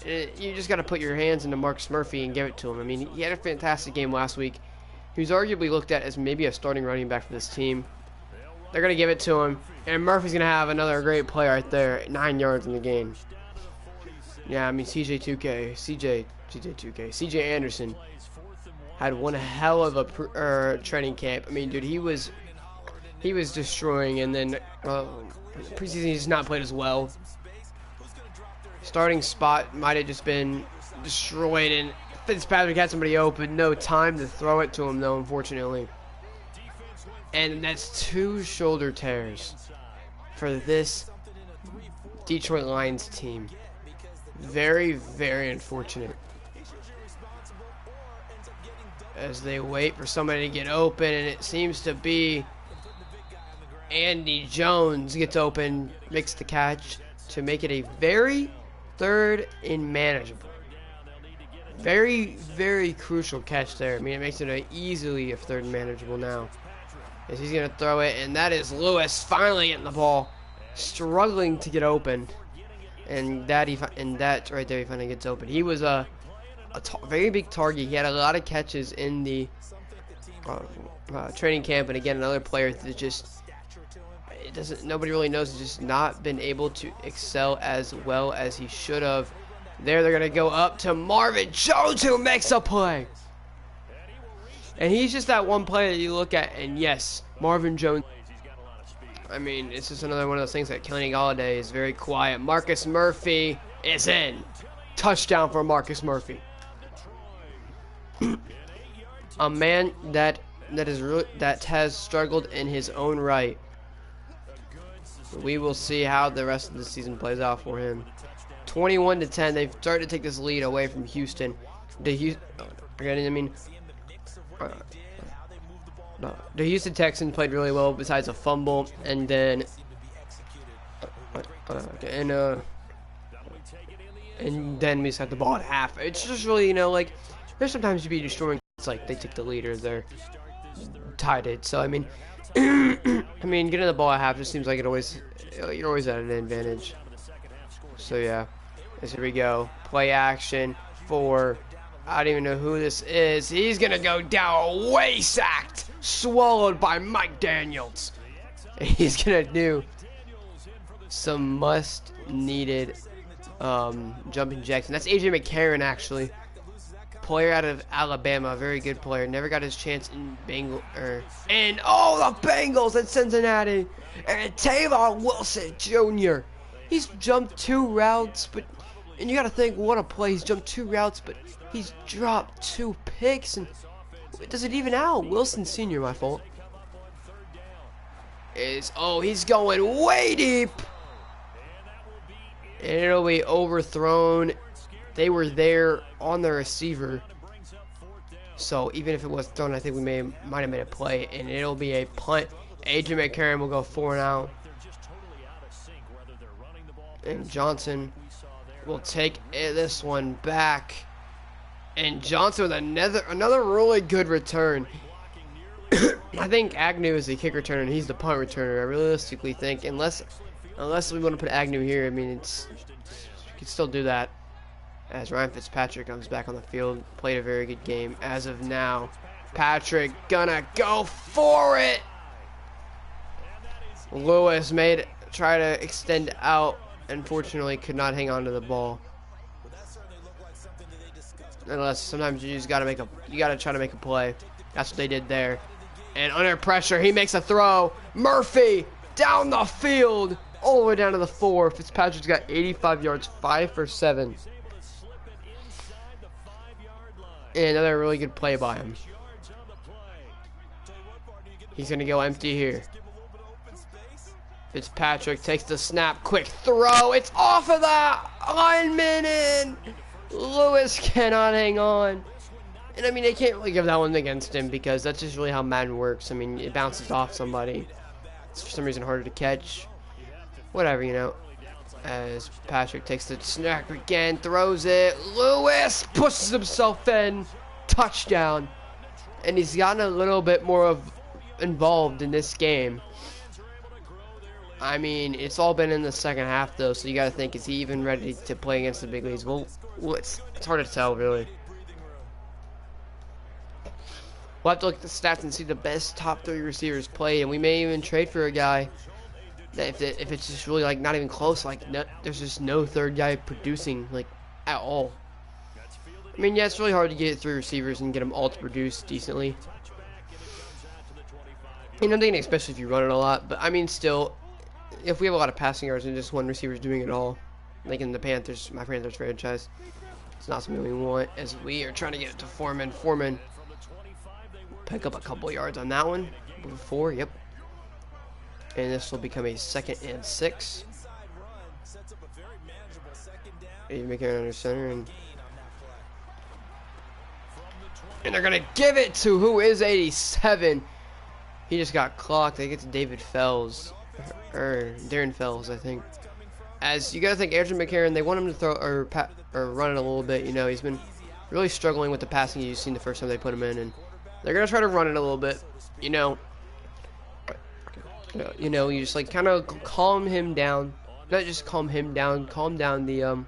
You just got to put your hands into Marcus Murphy and give it to him. I mean, he had a fantastic game last week. He was arguably looked at as maybe a starting running back for this team. They're going to give it to him, and Murphy's going to have another great play right there, 9 yards in the game. Yeah, I mean, CJ Anderson had one hell of a training camp. I mean, dude, he was destroying, and then preseason he's not played as well. Starting spot might have just been destroyed, and Fitzpatrick had somebody open. No time to throw it to him, though, unfortunately. And that's 2 shoulder tears for this Detroit Lions team. Very, very unfortunate. As they wait for somebody to get open, and it seems to be Andy Jones gets open, makes the catch to make it a very 3rd and manageable. Very, very crucial catch there. I mean, it makes it easily a 3rd and manageable now. As he's going to throw it, and that is Lewis finally getting the ball, struggling to get open. And that right there, he finally gets open. He was a very big target. He had a lot of catches in the training camp, and again, another player that just nobody really knows, has just not been able to excel as well as he should have. They're going to go up to Marvin Jones, who makes a play. And he's just that one player that you look at, and yes, Marvin Jones. I mean, it's just another one of those things that Kenny Golladay is very quiet. Marcus Murphy is in. Touchdown for Marcus Murphy. A man that has struggled in his own right. We will see how the rest of the season plays out for him. 21-10. They've started to take this lead away from Houston. The Houston Texans played really well besides a fumble, and then and then we just had the ball at half. It's just really, like, there's sometimes you be destroying. It's like they took the lead or they're tied it. So I mean, getting the ball at half just seems like you're always at an advantage. So yeah, here we go. Play action for, I don't even know who this is. He's gonna go down, way sacked, swallowed by Mike Daniels. And he's gonna do some much needed jumping jacks. And that's AJ McCarron, actually. Player out of Alabama, very good player. Never got his chance in the Bengals at Cincinnati. And Tavon Wilson Jr. He's jumped 2 routes, and you got to think, what a play. He's jumped 2 routes, but he's dropped 2 picks, and does it even out? Wilson Sr., my fault. He's going way deep. And it'll be overthrown. They were there on the receiver. So even if it was thrown, I think we might have made a play. And it'll be a punt. AJ McCarron will go 4 and out. And Johnson will take this one back. And Johnson with another really good return. I think Agnew is the kick returner and he's the punt returner. I realistically think, unless we want to put Agnew here, I mean, you can still do that. As Ryan Fitzpatrick comes back on the field, played a very good game as of now. Patrick gonna go for it. Lewis try to extend out. Unfortunately, could not hang on to the ball. Unless sometimes you just gotta try to make a play. That's what they did there. And under pressure, he makes a throw. Murphy down the field, all the way down to the 4. Fitzpatrick's got 85 yards, 5 for 7. And another really good play by him. He's going to go empty here. Fitzpatrick takes the snap. Quick throw. It's off of that lineman, and Lewis cannot hang on. And I mean, they can't really give that one against him because that's just really how Madden works. I mean, it bounces off somebody. It's for some reason harder to catch. Whatever, As Patrick takes the snap again, throws it. Lewis pushes himself in. Touchdown. And he's gotten a little bit more involved in this game. I mean, it's all been in the second half, though, so you got to think, is he even ready to play against the big leagues? Well, it's hard to tell, really. We'll have to look at the stats and see the best top 3 receivers play, and we may even trade for a guy that if it's just really, like, not even close, like, no, there's just no third guy producing, like, at all. I mean, yeah, it's really hard to get 3 receivers and get them all to produce decently. You know, I'm thinking especially if you run it a lot, but, I mean, still, if we have a lot of passing yards and just one receiver's doing it all, like in the Panthers, my Panthers franchise, it's not something we want, as we are trying to get it to Foreman. Foreman pick up a couple yards on that one. 4, yep. And this will become a 2nd and 6. You make it under center, and they're gonna give it to who is 87. He just got clocked. They get to David Fells, or Darren Fells, I think. As you gotta think, Adrian McCarron, they want him to throw or run it a little bit. You know, he's been really struggling with the passing you've seen the first time they put him in, and they're gonna try to run it a little bit. You know, you just like kind of calm him down. Not just calm him down, calm down the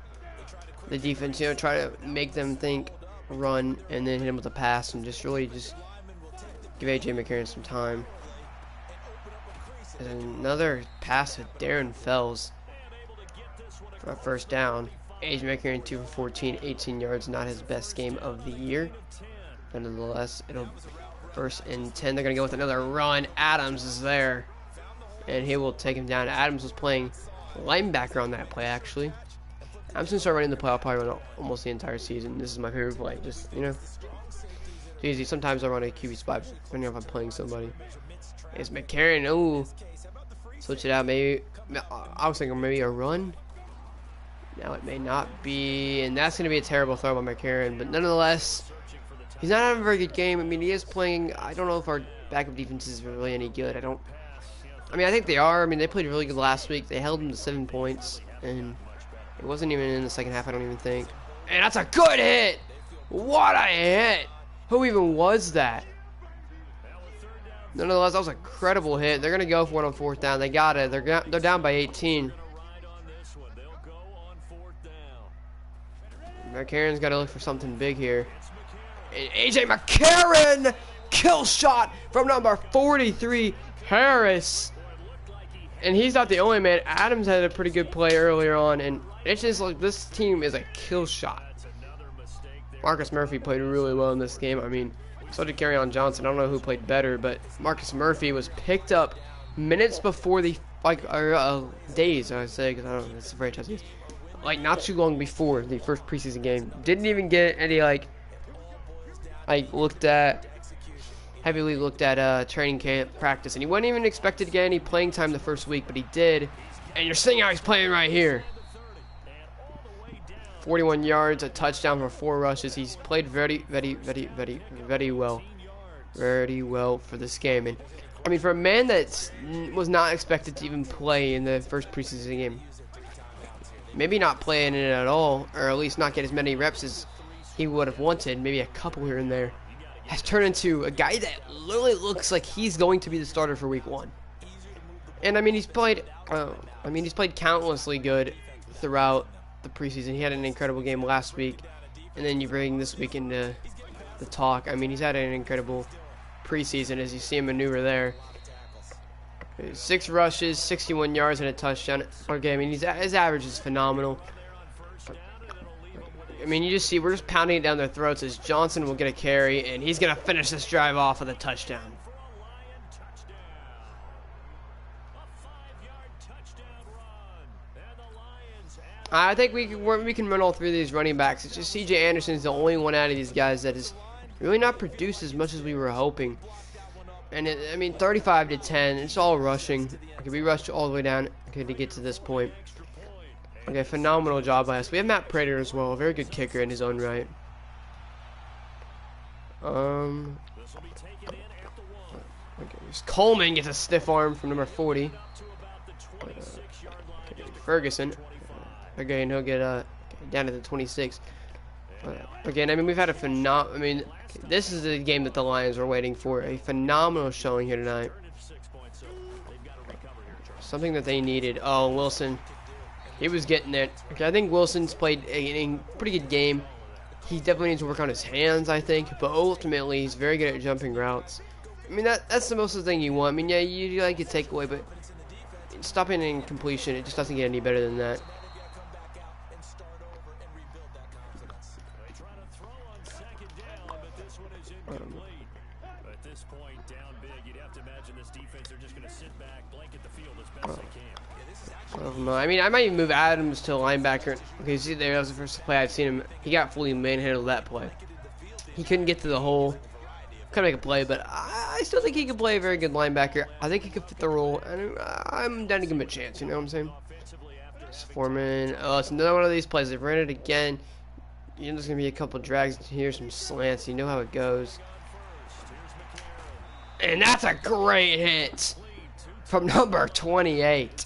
defense. You know, try to make them think, run, and then hit him with a pass, and just really just give AJ McCarron some time. And another pass with Darren Fells for a first down. AJ McCarron 2 for 14, 18 yards, not his best game of the year. But nonetheless, it'll 1st and 10. They're gonna go with another run. Adams is there, and he will take him down. Adams was playing linebacker on that play, actually. I'm just gonna start running the play. I'll probably run almost the entire season. This is my favorite play. Just, you know, it's easy. Sometimes I run a QB spot depending on if I'm playing somebody. It's McCarron. Ooh, switch it out. Maybe I was thinking maybe a run. Now it may not be, and that's gonna be a terrible throw by McCarron. But nonetheless, he's not having a very good game. I mean, he is playing. I don't know if our backup defense is really any good. I mean, I think they are. I mean, they played really good last week. They held them to 7 points, and it wasn't even in the second half, I don't even think. And that's a good hit! What a hit! Who even was that? Nonetheless, that was a credible hit. They're going to go for one on 4th down. They got it. They're down by 18. McCarron's got to look for something big here. And AJ McCarron! Kill shot from number 43, Harris. And he's not the only man. Adams had a pretty good play earlier on, and it's just like this team is a kill shot. Marcus Murphy played really well in this game. I mean, so did Kerryon Johnson. I don't know who played better, but Marcus Murphy was picked up minutes before the days, I would say, because I don't know, it's the franchise. Like not too long before the first preseason game. Didn't even get any heavily looked at training camp practice, and he wasn't even expected to get any playing time the first week, but he did. And you're seeing how he's playing right here. 41 yards, a touchdown for 4 rushes. He's played very well for this game. And I mean, for a man that was not expected to even play in the first preseason game, maybe not playing in it at all, or at least not get as many reps as he would have wanted, maybe a couple here and there, has turned into a guy that literally looks like he's going to be the starter for week 1. And I mean, he's played countlessly good throughout the preseason. He had an incredible game last week, and then you bring this week into the talk. I mean, he's had an incredible preseason, as you see him maneuver there. 6 rushes, 61 yards, and a touchdown. Okay, I mean, his average is phenomenal. I mean, you just see we're just pounding it down their throats as Johnson will get a carry, and he's going to finish this drive off with a touchdown. I think we can run all 3 of these running backs. It's just C.J. Anderson is the only one out of these guys that has really not produced as much as we were hoping. And I mean, 35-10, it's all rushing. Okay, we rushed all the way down to get to this point. Okay, phenomenal job by us. We have Matt Prater as well, a very good kicker in his own right. Okay, Coleman gets a stiff arm from number 40. Okay, Ferguson. Again, he'll get down to the 26. Again, I mean, we've had a phenomenal. I mean, this is the game that the Lions were waiting for. A phenomenal showing here tonight. something that they needed. Oh, Wilson, he was getting it. Okay, I think Wilson's played a pretty good game. He definitely needs to work on his hands, I think, but ultimately he's very good at jumping routes. I mean, that's the most of the thing you want. I mean, yeah, you like a takeaway, but stopping and completion, it just doesn't get any better than that. I mean, I might even move Adams to linebacker. Okay, see, there was the first play I've seen him. He got fully manhandled that play. He couldn't get to the hole. Couldn't make a play, but I still think he could play a very good linebacker. I think he could fit the role, and I'm down to give him a chance. You know what I'm saying? Foreman. Oh, it's another one of these plays. They've ran it again. You know, there's gonna be a couple drags here, some slants. You know how it goes. And that's a great hit from number 28.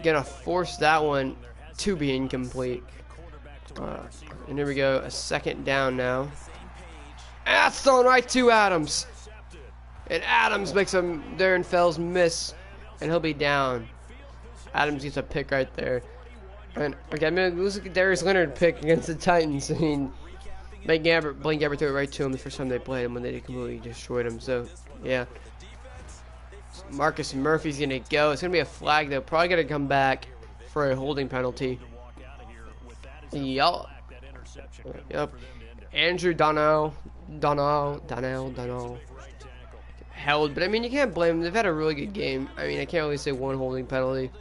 Gonna force that one to be incomplete. And here we go, a second down now. And that's thrown right to Adams. And Adams makes him, Darren Fells miss, and he'll be down. Adams gets a pick right there. And okay, I mean, let's look at Darius Leonard pick against the Titans. I mean, Blaine Gabbert threw it right to him the first time they played him when they completely destroyed him. So, yeah. Marcus Murphy's going to go. It's going to be a flag, though. Probably going to come back for a holding penalty. Yup. Andrew Donnell. Held. But, I mean, you can't blame them. They've had a really good game. I mean, I can't really say one holding penalty.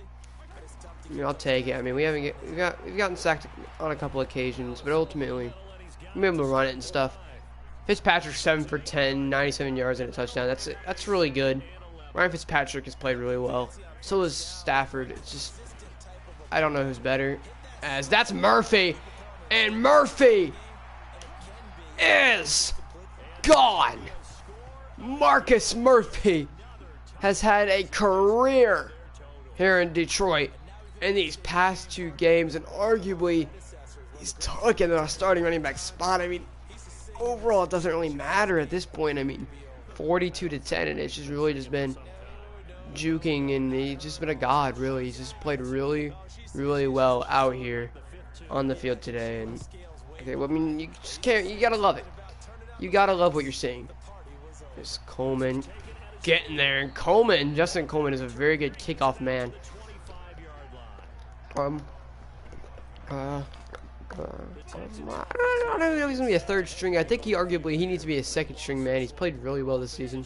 I mean, I'll take it. I mean, we've gotten sacked on a couple occasions, but ultimately, we're able to run it and stuff. Fitzpatrick 7 for 10, 97 yards and a touchdown. That's really good. Ryan Fitzpatrick has played really well. So is Stafford. It's just, I don't know who's better. As that's Murphy, and Murphy is gone. Marcus Murphy has had a career here in Detroit in these past 2 games, and arguably he's taking a starting running back spot. I mean, overall it doesn't really matter at this point. I mean, 42-10, and it's just really just been juking, and he's just been a god, really. He's just played really, really well out here on the field today. And okay, well, I mean, you just can't, you gotta love it. You gotta love what you're seeing. There's Coleman getting there, and Justin Coleman is a very good kickoff man. I don't know if he's gonna be a third string. I think he needs to be a second string man. He's played really well this season.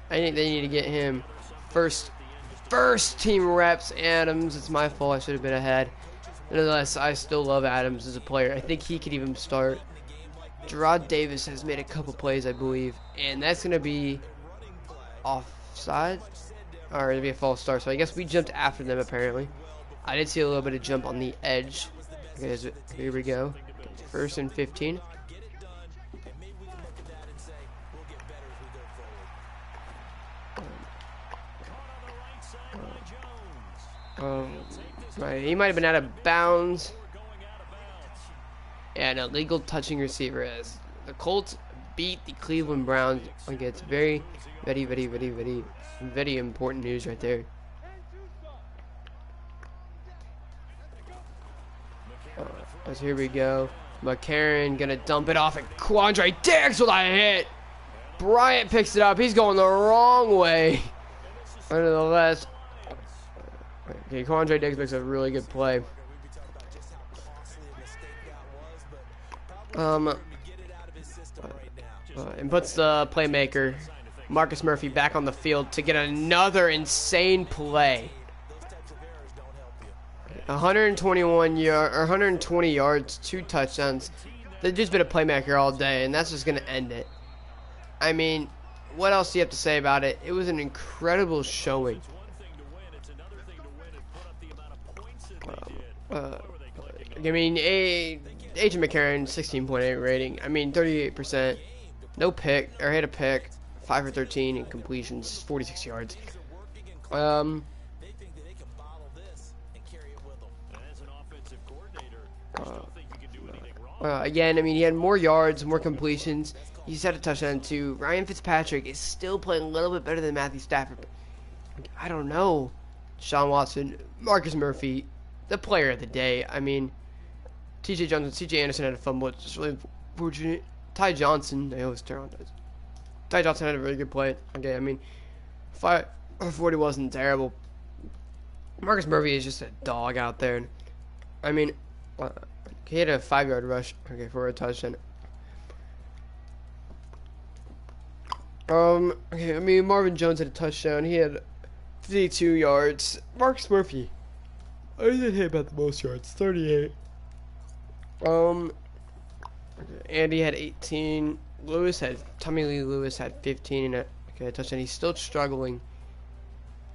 I think they need to get him first team reps. Adams, it's my fault. I should have been ahead. Nonetheless, I still love Adams as a player. I think he could even start. Gerard Davis has made a couple plays, I believe, and that's gonna be offside, or it'll be a false start. So I guess we jumped after them apparently. I did see a little bit of jump on the edge. Okay, so here we go. 1st and 15. Right, he might have been out of bounds. And an illegal touching receiver as the Colts beat the Cleveland Browns. Okay, it's very, very, very, very, very, very important news right there. So here we go. McCarron gonna dump it off, and Quandre Diggs with a hit. Bryant picks it up. He's going the wrong way. Nonetheless, okay, Quandre Diggs makes a really good play. And puts the playmaker Marcus Murphy back on the field to get another insane play. 120 yards, 2 touchdowns. They've just been a playmaker all day, and that's just going to end it. I mean, what else do you have to say about it? It was an incredible showing. I mean, Agent McCarron, 16.8 rating. I mean, 38%. No pick, or hit a pick. 5 for 13 in completions, 46 yards. Again, I mean, he had more yards, more completions. He's had a touchdown too. Ryan Fitzpatrick is still playing a little bit better than Matthew Stafford. I don't know. Sean Watson, Marcus Murphy, the player of the day. I mean, T.J. Johnson, C.J. Anderson had a fumble. It's just really unfortunate. Ty Johnson, I always turn on those. Ty Johnson had a really good play. Okay, I mean, 540 wasn't terrible. Marcus Murphy is just a dog out there. I mean, he had a 5-yard rush. Okay, for a touchdown. Okay, I mean, Marvin Jones had a touchdown. He had 52 yards. Marcus Murphy, I did hit about the most yards, 38. Andy had 18. Tommy Lee Lewis had 15 and a touchdown. He's still struggling.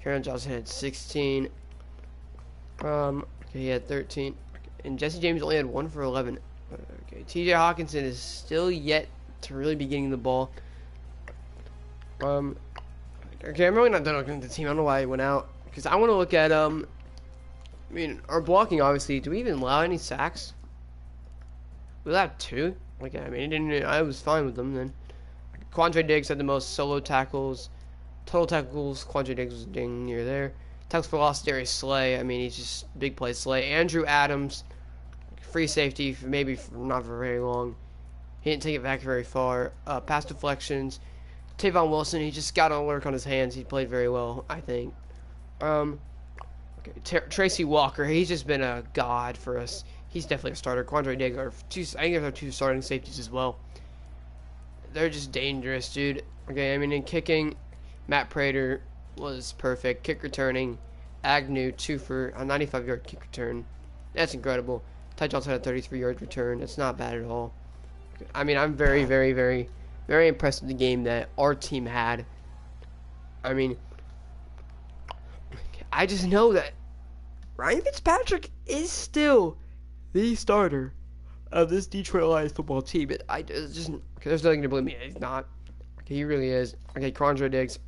Karen Johnson had 16. Okay, he had 13. And Jesse James only had 1 for 11. Okay, TJ Hawkinson is still yet to really be getting the ball. Okay, I'm really not done looking at the team. I don't know why he went out. Because I want to look at, I mean, our blocking, obviously. Do we even allow any sacks? We allowed 2. Like, I mean, I was fine with them then. Quandre Diggs had the most solo tackles. Total tackles, Quandre Diggs was ding near there. Tackles for loss, Darius Slay. I mean, he's just big play Slay. Andrew Adams, free safety, maybe not for very long. He didn't take it back very far. Pass deflections. Tavon Wilson, he just got to work on his hands. He played very well, I think. Okay, Tracy Walker, he's just been a god for us. He's definitely a starter. Quandre Diggs are I think they're 2 starting safeties as well. They're just dangerous, dude. Okay, I mean, in kicking, Matt Prater was perfect. Kick returning, Agnew 2 for a 95-yard kick return. That's incredible. Ty Johnson had a 33-yard return. That's not bad at all. I mean, I'm very, very, very, very impressed with the game that our team had. I mean, I just know that Ryan Fitzpatrick is still the starter of this Detroit Lions football team. But there's nothing to believe me. He's not. Okay, he really is. Okay, Quandre Diggs.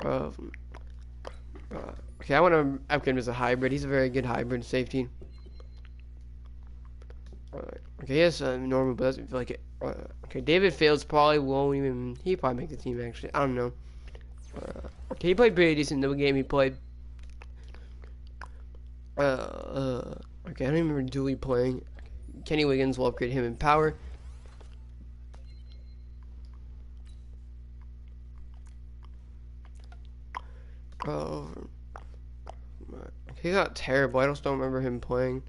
Okay, I want to upgrade him as a hybrid. He's a very good hybrid safety. Okay, yes, normal, but doesn't feel like it. Okay, David Fields probably won't even. He probably make the team actually. I don't know. Okay, he played pretty decent in the game he played. Okay, I don't even remember Dooley playing. Kenny Wiggins will upgrade him in power. He's not terrible. I just don't remember him playing.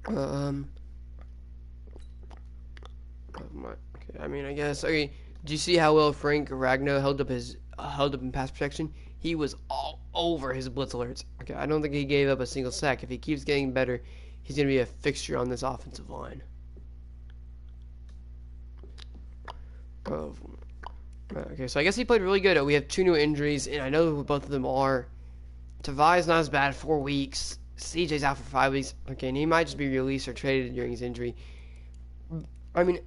Okay, I mean, I guess. Okay, do you see how well Frank Ragnow held up in pass protection? He was all over his blitz alerts. Okay, I don't think he gave up a single sack. If he keeps getting better, he's gonna be a fixture on this offensive line. Okay, so I guess he played really good. We have 2 new injuries, and I know who both of them are. Tavai's not as bad, 4 weeks. CJ's out for 5 weeks. Okay, and he might just be released or traded during his injury. I mean,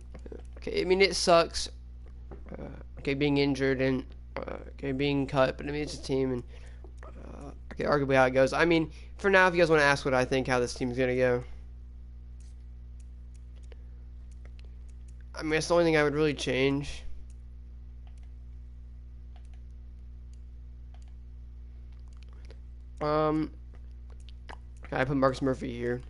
okay, I mean it sucks. Okay, being injured and okay, being cut, but I mean it's a team, and okay, arguably how it goes. I mean, for now, if you guys want to ask what I think how this team's gonna go, I mean it's the only thing I would really change. I put Marcus Murphy here.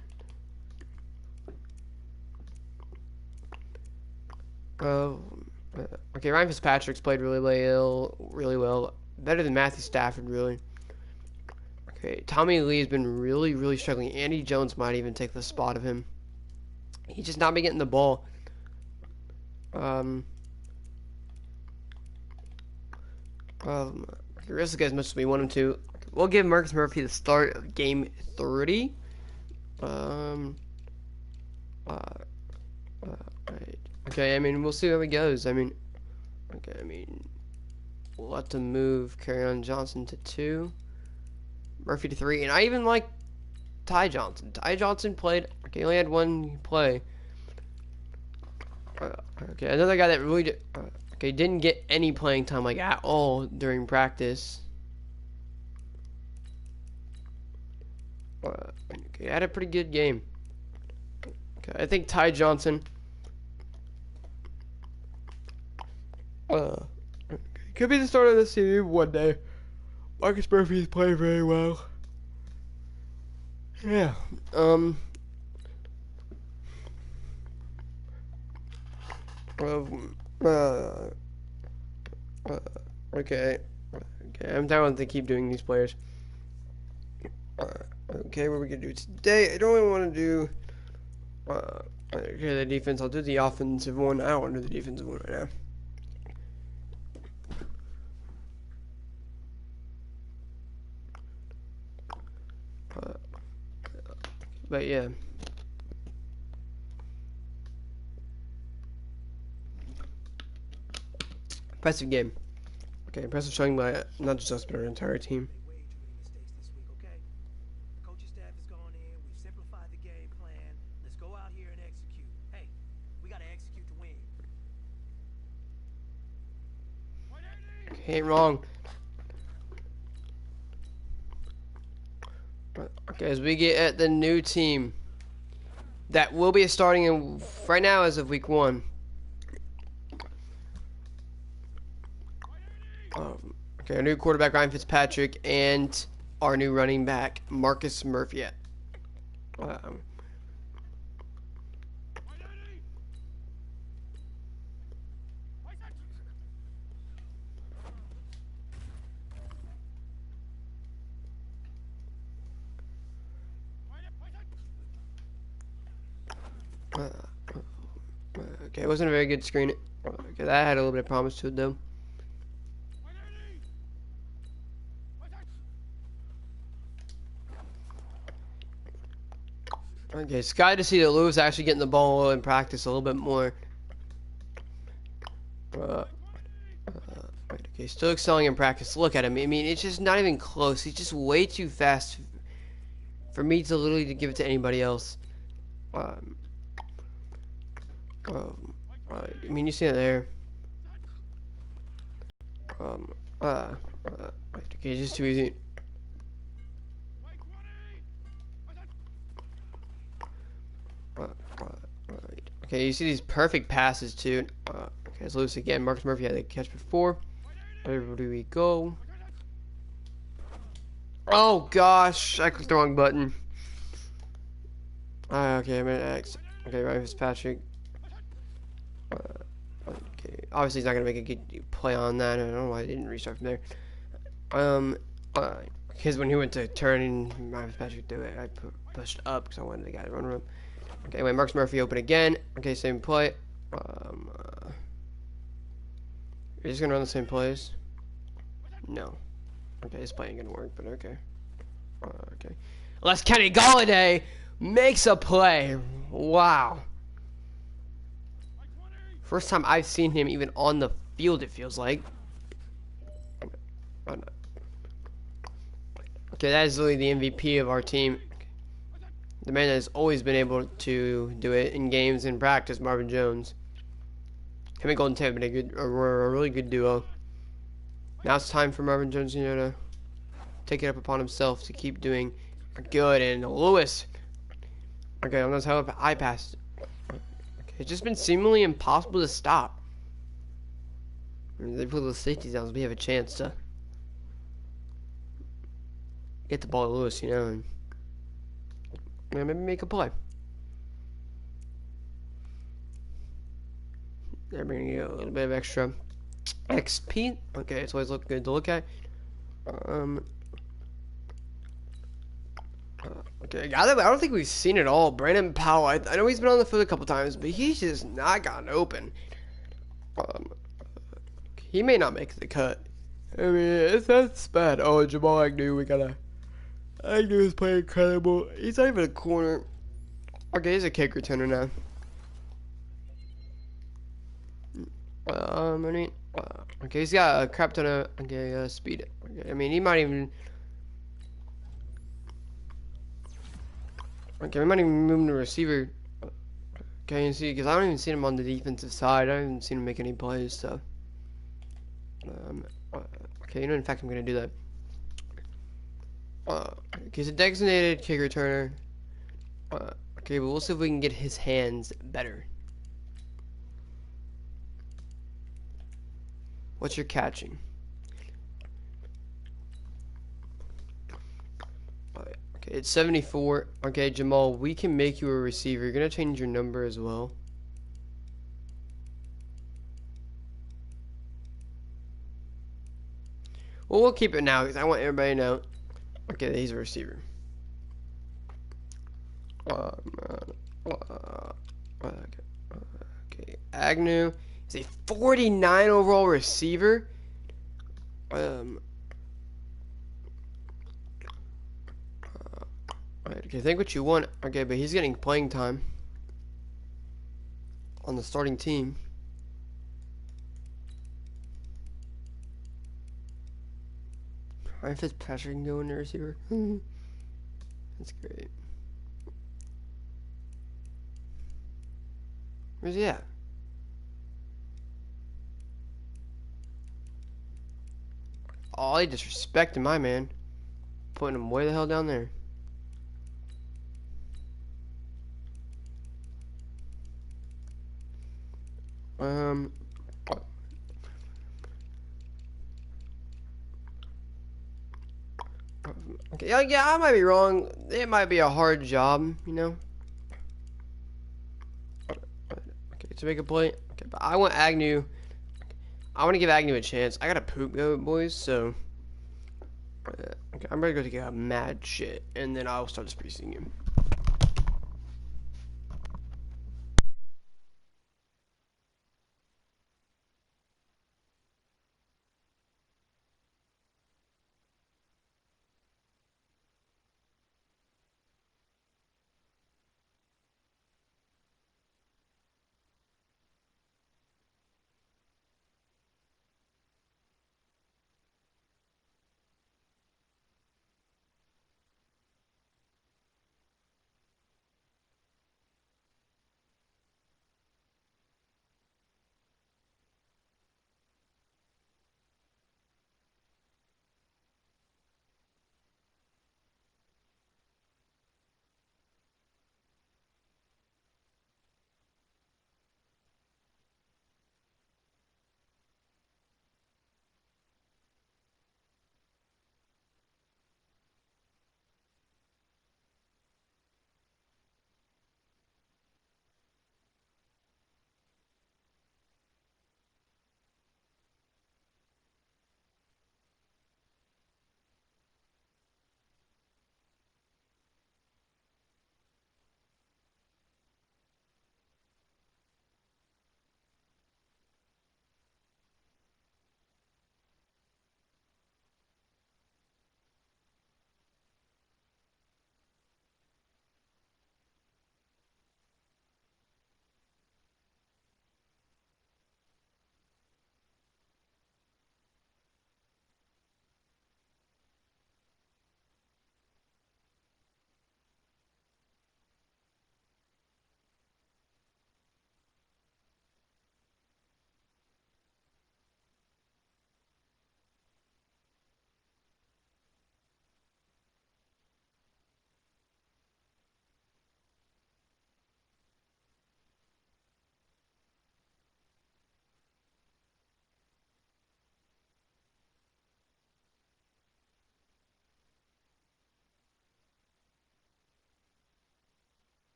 Okay, Ryan Fitzpatrick's played really well. Better than Matthew Stafford, really. Okay, Tommy Lee has been really, really struggling. Andy Jones might even take the spot of him. He's just not been getting the ball. The rest of the guys must be 1 and 2. We'll give Marcus Murphy the start of game 30. Okay, I mean, we'll see how it goes. I mean, okay, I mean, we'll have to move Kerryon Johnson to 2, Murphy to 3, and I even like Ty Johnson. Ty Johnson played, okay, he only had 1 play. Okay, another guy that really didn't get any playing time, like, at all during practice. Okay, had a pretty good game. Okay, I think Ty Johnson. Could be the starter of this team one day. Marcus Murphy's playing very well. Yeah. Okay. Okay, I'm down to keep doing these players. Okay, what are we gonna do today? I don't really want to do okay, the defense. I'll do the offensive one. I don't want to do the defensive one right now. But yeah. Impressive game. Okay, impressive showing by not just us, but our entire team. Ain't wrong. Okay, as we get at the new team that will be starting in right now as of week 1. Okay, our new quarterback Ryan Fitzpatrick and our new running back Marcus Murphy. Okay, it wasn't a very good screen. Okay, that had a little bit of promise to it though. Okay, it's glad to see that Lewis actually getting the ball in practice a little bit more. Okay, still excelling in practice. Look at him. I mean, it's just not even close. He's just way too fast for me to literally to give it to anybody else. I mean, you see it there. Okay, it's just too easy. Okay, you see these perfect passes too. Okay, it's loose again. Marcus Murphy had the catch before. Where do we go? Oh gosh, I clicked the wrong button. Okay, I'm gonna X. Okay, Ryan Fitzpatrick. Okay, obviously he's not gonna make a good play on that. I don't know why I didn't restart from there. Because when he went to turn and Ryan Fitzpatrick do it, I pushed up because I wanted the guy to run room. Okay, anyway, Marcus Murphy open again. Okay, same play. You're just gonna run the same plays? No. Okay, this play ain't gonna work, but okay. Okay. Unless Kenny Galladay makes a play. Wow. First time I've seen him even on the field, it feels like. Okay, that is literally the MVP of our team. The man that has always been able to do it in games and practice, Marvin Jones. Him and Golden Tate have been a really good duo. Now it's time for Marvin Jones, you know, to take it up upon himself to keep doing good. And Lewis. Okay, I'm gonna tell if I passed. Okay, it's just been seemingly impossible to stop. I mean, they put the safety downs. We have a chance to get the ball to Lewis, you know, and maybe make a play. They're bringing you a little bit of extra XP. Okay, it's always look good to look at. Okay, I don't think we've seen it all. Brandon Powell, I know he's been on the field a couple times, but he's just not gotten open. He may not make the cut. I mean, that's bad. Oh, Jamal Agnew, Agnew is playing incredible. He's not even a corner. Okay, he's a kick returner now. Okay, he's got a crap ton of speed. Okay, I mean, he might even. Okay, we might even move him to receiver. Okay, you see, because I don't even see him on the defensive side. I haven't even seen him make any plays, so. Okay, you know, in fact, I'm gonna do that. Okay, he's a designated kick returner. Okay, Okay, but we'll see if we can get his hands better. What's your catching? Okay, it's 74. Okay, Jamal, we can make you a receiver. You're gonna change your number as well. Well, we'll keep it now because I want everybody to know. Okay, that he's a receiver. Okay, Agnew is a 49 overall receiver. Alright, okay, think what you want. Okay, but he's getting playing time on the starting team. Ryan Fitzpatrick can go in the receiver. That's great. Where's he at? Oh, he disrespecting my man. Putting him way the hell down there. Okay, yeah, I might be wrong. It might be a hard job, you know. Okay, to make a play. Okay, but I want Agnew. I want to give Agnew a chance. I got to poop go, boys. So, okay, I'm ready to go take a mad shit, and then I'll start this preseason game.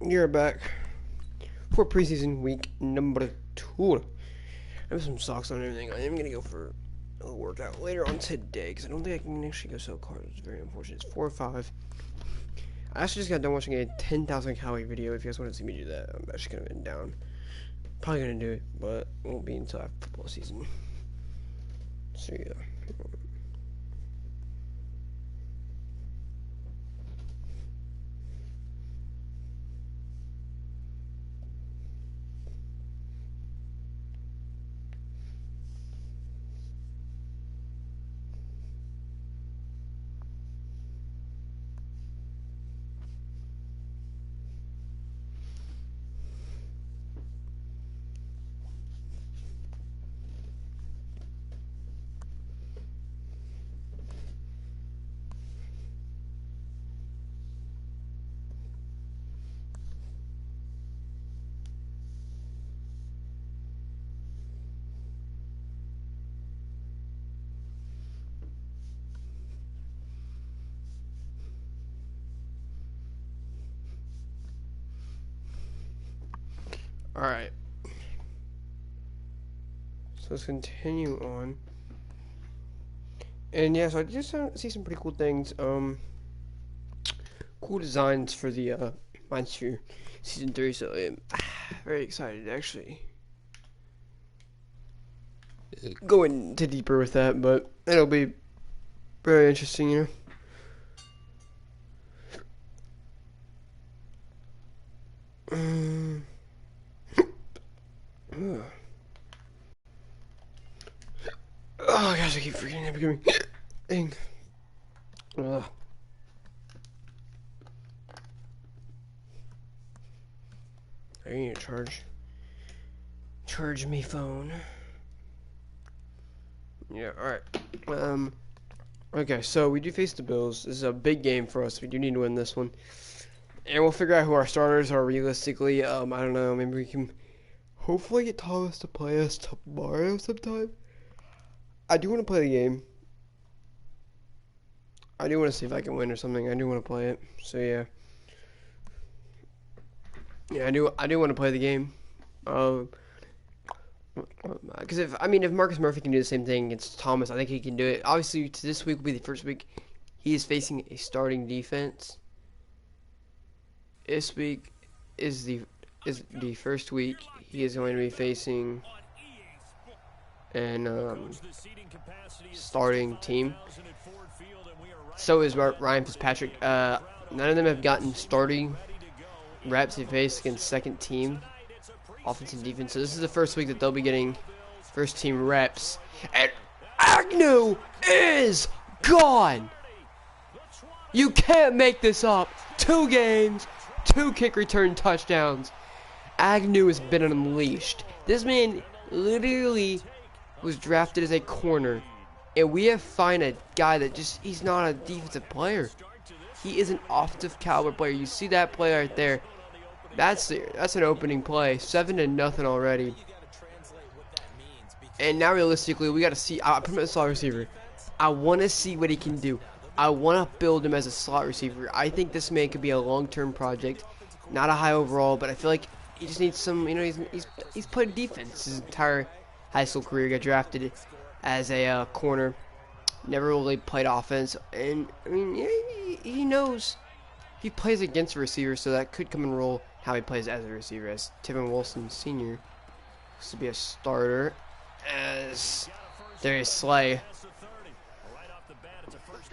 You're back for preseason week number 2. I have some socks on and everything. I am going to go for a workout later on today because I don't think I can actually go sell cars. It's very unfortunate. It's 4 or 5. I actually just got done watching a 10,000 calorie video. If you guys want to see me do that, I'm actually going to be down. Probably going to do it, but it won't be until after football season. So yeah. Alright. So let's continue on. And yeah, so I just see some pretty cool things. Cool designs for the Mindsphere Season 3, so I'm very excited actually. Go into deeper with that, but it'll be very interesting, you know. Oh gosh, I keep forgetting that becoming. Dang. I need to charge me phone. Yeah, alright. Okay, so we do face the Bills. This is a big game for us. We do need to win this one. And we'll figure out who our starters are realistically. I don't know, maybe we can hopefully get Thomas to play us tomorrow sometime. I do want to play the game. I do want to see if I can win or something. I do want to play it. So yeah. Yeah, I do want to play the game. Because if Marcus Murphy can do the same thing against Thomas, I think he can do it. Obviously, this week will be the first week he is facing a starting defense. This week is the first week he is going to be facing an starting team. So is Ryan Fitzpatrick. None of them have gotten starting reps they face against second team offense and defense. So this is the first week that they'll be getting first team reps. And Agnew is gone. You can't make this up. 2 games, 2 kick return touchdowns. Agnew has been unleashed. This man literally was drafted as a corner, and we have found a guy that he's not a defensive player. He is an offensive caliber player. You see that play right there. That's an opening play. 7-0 already. And now realistically, we got to see. I put him as a slot receiver. I want to see what he can do. I want to build him as a slot receiver. I think this man could be a long-term project. Not a high overall, but I feel like he just needs some. You know, he's played defense his entire high school career. Got drafted as a corner. Never really played offense, and I mean, yeah, he knows he plays against a receiver, so that could come and roll how he plays as a receiver. As Tevin Wilson Sr. used to be a starter, as Darius Slay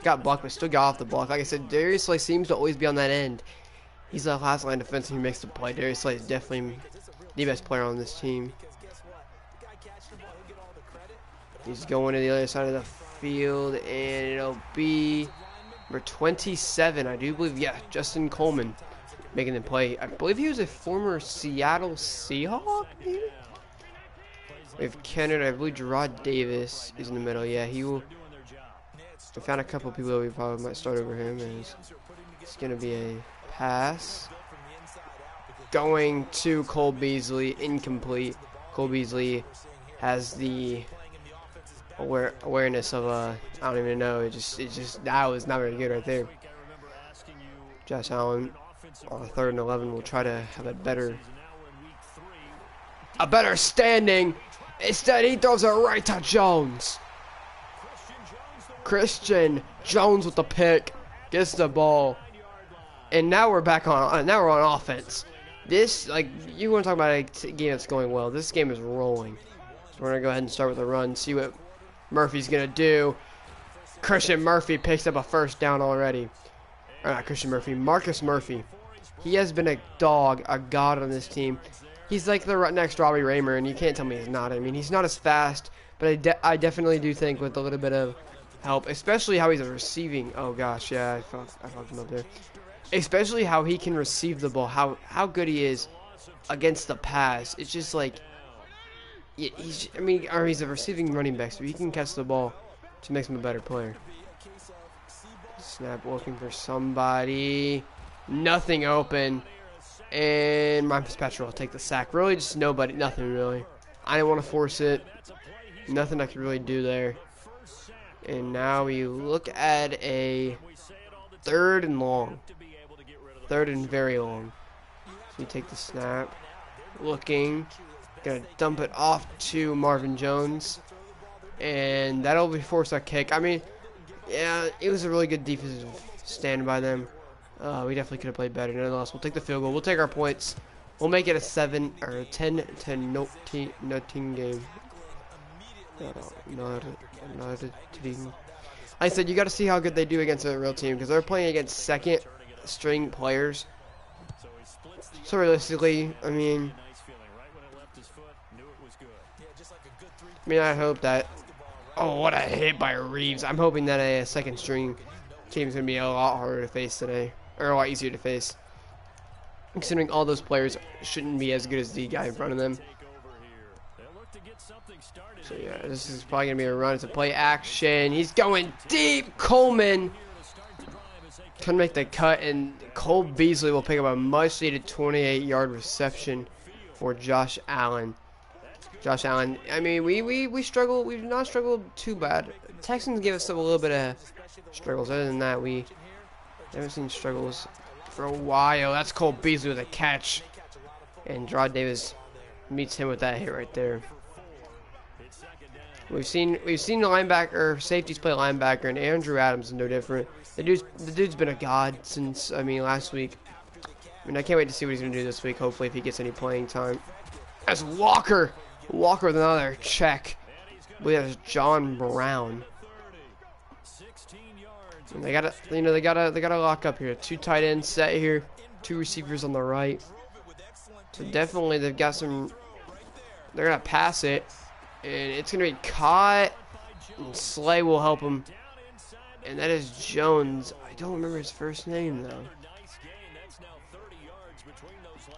got blocked, but still got off the block. Like I said, Darius Slay seems to always be on that end. He's a last line defense, and he makes the play. Darius Slay is definitely the best player on this team. He's going to the other side of the field, and it'll be number 27, I do believe. Yeah, Justin Coleman making the play. I believe he was a former Seattle Seahawk, maybe? We have Kennard. I believe Gerard Davis is in the middle. Yeah, he will. We found a couple people that we probably might start over him. It's going to be a pass. Going to Cole Beasley. Incomplete. Cole Beasley has the awareness of I don't even know. It just that was not very good right there. Josh Allen On 3rd and 11, we'll try to have a better standing. Instead, he throws it right to Jones. Christian Jones with the pick, gets the ball, and now we're back on. Now we're on offense. This, like, you want to talk about a game that's going well. This game is rolling. So we're gonna go ahead and start with a run. See what Murphy's gonna do. Christian Murphy picks up a first down already. Or not Christian Murphy, Marcus Murphy. He has been a dog, a god on this team. He's like the next Robbie Raymer, and you can't tell me he's not. I mean, he's not as fast, but I definitely do think with a little bit of help, especially how he's receiving. Oh gosh, yeah, I fucked him up there. Especially how he can receive the ball, how good he is against the pass. It's just like, he's a receiving running back, so he can catch the ball, which makes him a better player. Snap, looking for somebody. Nothing open. And Ryan Fitzpatrick will take the sack. Really, just nobody. Nothing, really. I didn't want to force it. Nothing I could really do there. And now we look at a 3rd and long. 3rd and very long. So we take the snap. Looking. Gonna dump it off to Marvin Jones. And that'll be force a kick. I mean, yeah, it was a really good defensive stand by them. We definitely could have played better. Nonetheless, we'll take the field goal. We'll take our points. We'll make it a 10 to nothing game. Not a team. Like I said, you got to see how good they do against a real team because they're playing against second-string players. So realistically, I mean, I hope that. Oh, what a hit by Reeves! I'm hoping that a second-string team is going to be a lot harder to face today. Or a lot easier to face. Considering all those players shouldn't be as good as the guy in front of them. So yeah, this is probably going to be a run. It's a play action. He's going deep. Coleman can make the cut. And Cole Beasley will pick up a much needed 28-yard reception for Josh Allen. Josh Allen, I mean, we struggle. We've not struggled too bad. Texans give us a little bit of struggles. Other than that, we haven't seen struggles for a while. That's Cole Beasley with a catch. And Rod Davis meets him with that hit right there. We've seen the linebacker, safeties play linebacker, and Andrew Adams is no different. The dude's been a god since, last week. I can't wait to see what he's going to do this week, hopefully, if he gets any playing time. That's Walker with another check. We have John Brown. And they gotta lock up here. 2 tight ends set here, 2 receivers on the right. So definitely they've got some. They're gonna pass it, and it's gonna be caught. And Slay will help him, and that is Jones. I don't remember his first name though.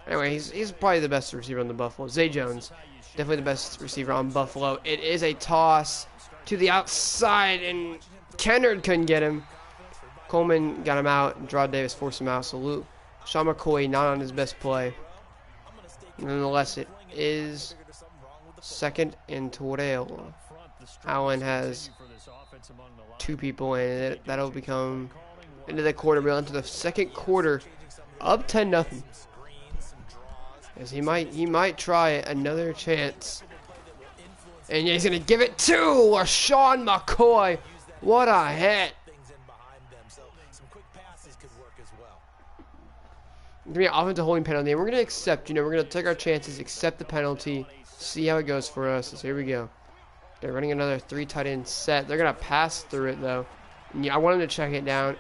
Anyway, he's probably the best receiver on the Buffalo. Zay Jones, definitely the best receiver on Buffalo. It is a toss to the outside, and Kennard couldn't get him. Coleman got him out, and Rod Davis forced him out. So Sean McCoy not on his best play. Nonetheless, it is 2nd and 12. Allen has 2 people in it. That'll become into the quarter. We'll enter the 2nd quarter, up 10-0. As he might try another chance. And he's gonna give it to Sean McCoy. What a hit! It's gonna be an offensive holding penalty, and we're gonna accept. We're gonna take our chances, accept the penalty, see how it goes for us. So here we go. They're running another 3 tight end set. They're gonna pass through it though. And yeah, I want him to check it down.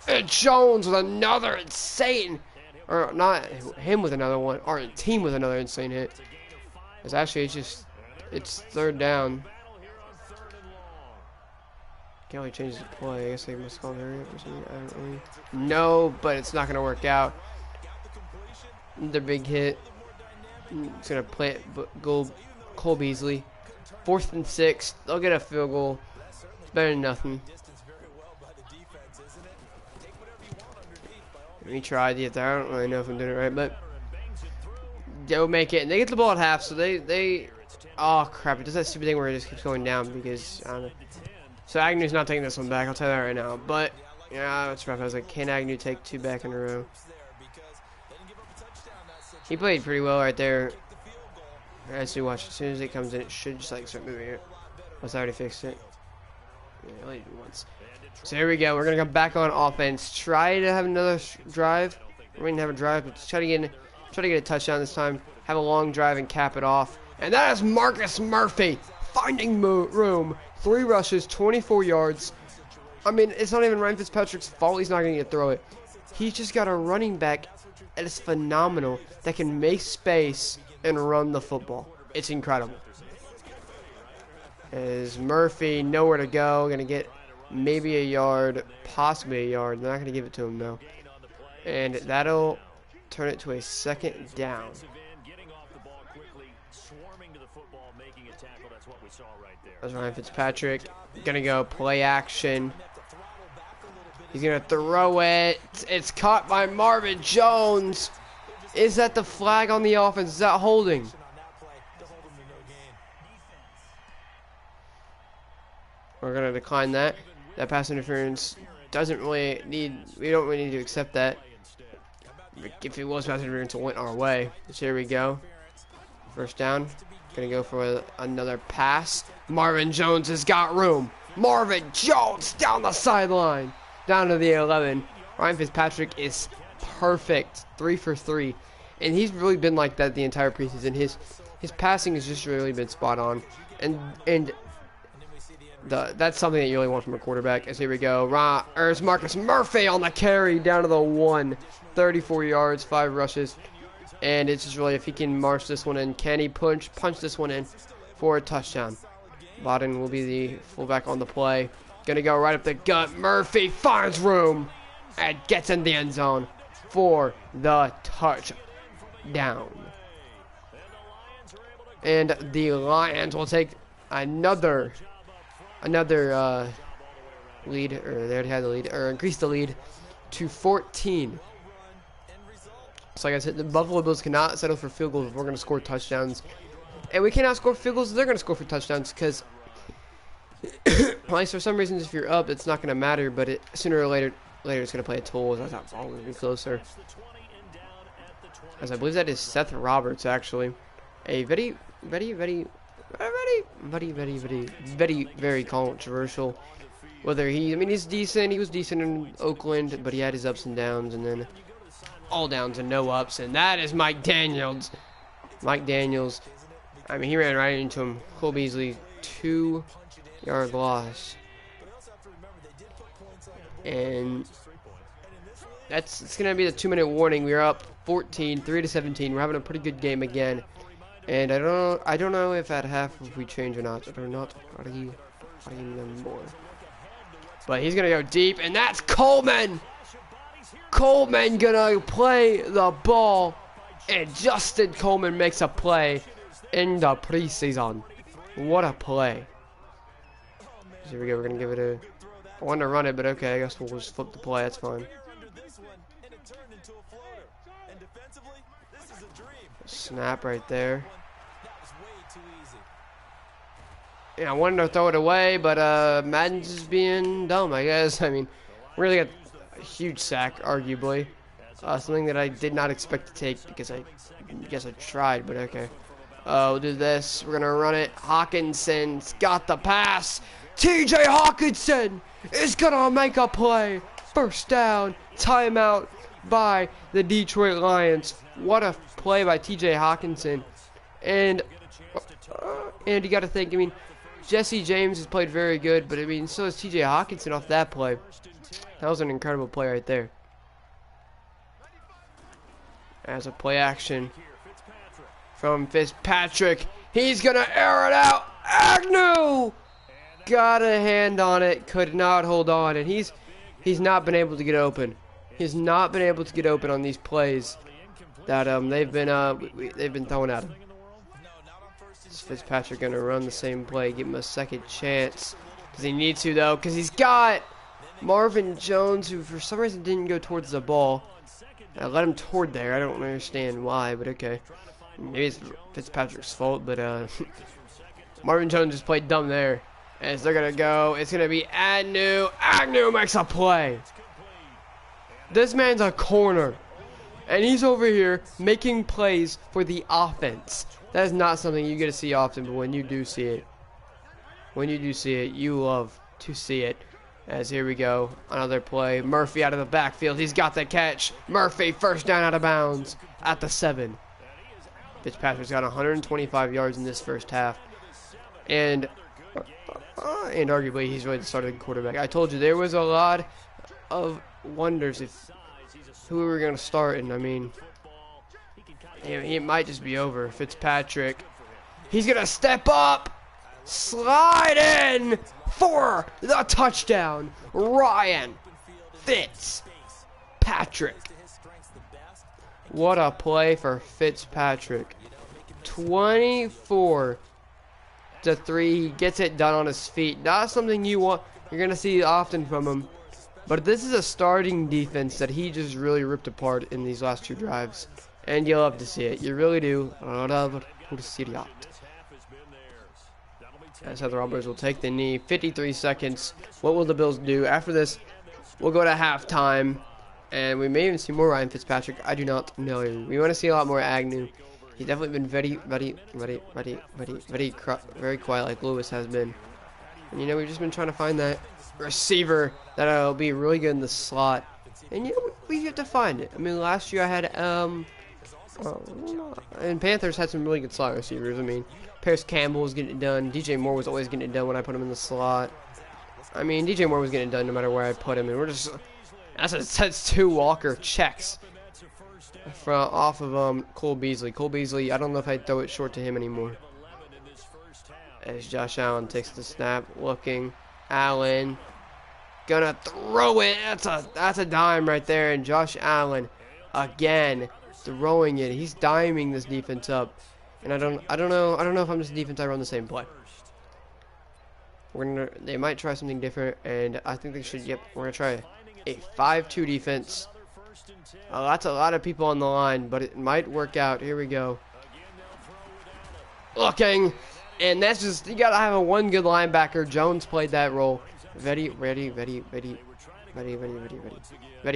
And Jones with another insane, or not him with another one, our team with another insane hit. It's actually it's 3rd down. Kelly changes the play. I guess they must call hurry up or something. I don't really know, but it's not gonna work out. The big hit. It's gonna play it, but go Cole Beasley. 4th and 6. They'll get a field goal. It's better than nothing. Let me try to get there. I don't really know if I'm doing it right, but they'll make it. And they get the ball at half, so they oh crap! It does that stupid thing where it just keeps going down because I don't know. So Agnew's not taking this one back. I'll tell you that right now. But yeah, it's rough. I was like, can Agnew take 2 back in a row? He played pretty well right there. As we watch, as soon as it comes in, it should just like start moving it. Let's already fix it. Yeah, only do once. So here we go. We're gonna come back on offense. Try to have another drive. We didn't have a drive, but try to get a touchdown this time. Have a long drive and cap it off. And that is Marcus Murphy finding room. 3 rushes, 24 yards. I mean, it's not even Ryan Fitzpatrick's fault. He's not gonna get to throw it. He's just got a running back that is phenomenal that can make space and run the football. It's incredible. Is Murphy nowhere to go? Gonna get maybe a yard, possibly a yard. They're not gonna give it to him though. And that'll turn it to a 2nd down. That's Ryan Fitzpatrick. Gonna go play action. He's gonna throw it. It's caught by Marvin Jones. Is that the flag on the offense? Is that holding? We're gonna decline that. That pass interference doesn't really need. We don't really need to accept that. If it was pass interference, it went our way. So here we go. 1st down. Gonna go for another pass. Marvin Jones has got room. Marvin Jones down the sideline, down to the 11. Ryan Fitzpatrick is perfect, 3 for 3, and he's really been like that the entire preseason. His passing has just really been spot on, and that's something that you really want from a quarterback. As here we go, there's Marcus Murphy on the carry down to the 1, 34 yards, 5 rushes, and it's just really if he can march this one in, can he punch this one in for a touchdown? Bowden will be the fullback on the play. Gonna go right up the gut. Murphy finds room and gets in the end zone for the touchdown. And the Lions will take another lead, or they already had the lead, or increase the lead to 14. So like I said, the Buffalo Bills cannot settle for field goals if we're going to score touchdowns. And we cannot score field goals if they're going to score for touchdowns, because at least for some reasons, if you're up, it's not going to matter, but sooner or later it's going to play a toll. I thought ball would be closer. As I believe that is Seth Roberts, actually. A very controversial. Whether he's decent. He was decent in Oakland, but he had his ups and downs, and then all downs and no ups. And that is Mike Daniels. Mike Daniels. I mean, he ran right into him. Cole Beasley, 2-yard loss. And it's going to be the 2-minute warning. We're up 14, 3-17. We're having a pretty good game again. And I don't know if at half if we change or not. I don't know. How do you more? But he's going to go deep, and that's Coleman. Coleman going to play the ball, and Justin Coleman makes a play in the preseason. What a play. Here we go. We're going to give it a... I wanted to run it, but okay. I guess we'll just flip the play. That's fine. Snap right there. Yeah, I wanted to throw it away, but Madden's just being dumb, I guess. I mean, we really got a huge sack, arguably. Something that I did not expect to take because I guess I tried, but okay. We'll do this. We're going to run it. Hawkinson's got the pass. TJ Hawkinson is going to make a play. 1st down. Timeout by the Detroit Lions. What a play by TJ Hawkinson. And you got to think, I mean, Jesse James has played very good, but I mean, so is TJ Hawkinson off that play. That was an incredible play right there. As a play action from Fitzpatrick. He's going to air it out. Agnew got a hand on it. Could not hold on. And he's not been able to get open. He's not been able to get open on these plays that they've been throwing at him. Is Fitzpatrick going to run the same play, give him a second chance? Does he need to, though? Because he's got Marvin Jones, who for some reason didn't go towards the ball. I let him toward there. I don't understand why, but okay. Maybe it's Fitzpatrick's fault, but Marvin Jones just played dumb there. As they're going to go, it's going to be Agnew. Agnew makes a play. This man's a corner. and he's over here making plays for the offense. That is not something you get to see often, but when you do see it, you love to see it. As here we go, another play. Murphy out of the backfield. He's got the catch. Murphy first down out of bounds at the 7. Fitzpatrick's got 125 yards in this first half, and arguably he's really the starting quarterback. I told you there was a lot of wonders if who we were going to start, and I mean, it might just be over. Fitzpatrick, he's going to step up, slide in for the touchdown. Ryan Fitzpatrick. What a play for Fitzpatrick. 24-3. He gets it done on his feet. Not something you're going to see often from him. But this is a starting defense that he just really ripped apart in these last 2 drives. And you love to see it. You really do. Love to see it. As Heather Roberts will take the knee. 53 seconds. What will the Bills do? After this, we'll go to halftime. And we may even see more Ryan Fitzpatrick. I do not know. We want to see a lot more Agnew. He's definitely been very quiet like Lewis has been. And, you know, we've just been trying to find that receiver that'll be really good in the slot. And, you know, we have to find it. I mean, last year I had, and Panthers had some really good slot receivers. I mean, Paris Campbell was getting it done. DJ Moore was always getting it done when I put him in the slot. I mean, DJ Moore was getting it done no matter where I put him. And we're just... That's 2 Walker checks off of Cole Beasley. Cole Beasley, I don't know if I'd throw it short to him anymore. As Josh Allen takes the snap, looking. Allen gonna throw it. That's a dime right there. And Josh Allen again throwing it. He's diming this defense up. And I don't know if I'm just defense I run the same play. They might try something different, and I think they should. Yep, we're gonna try a 5-2 defense. That's a lot of people on the line, but it might work out. Here we go. Looking, and that's just, you gotta have one good linebacker. Jones played that role very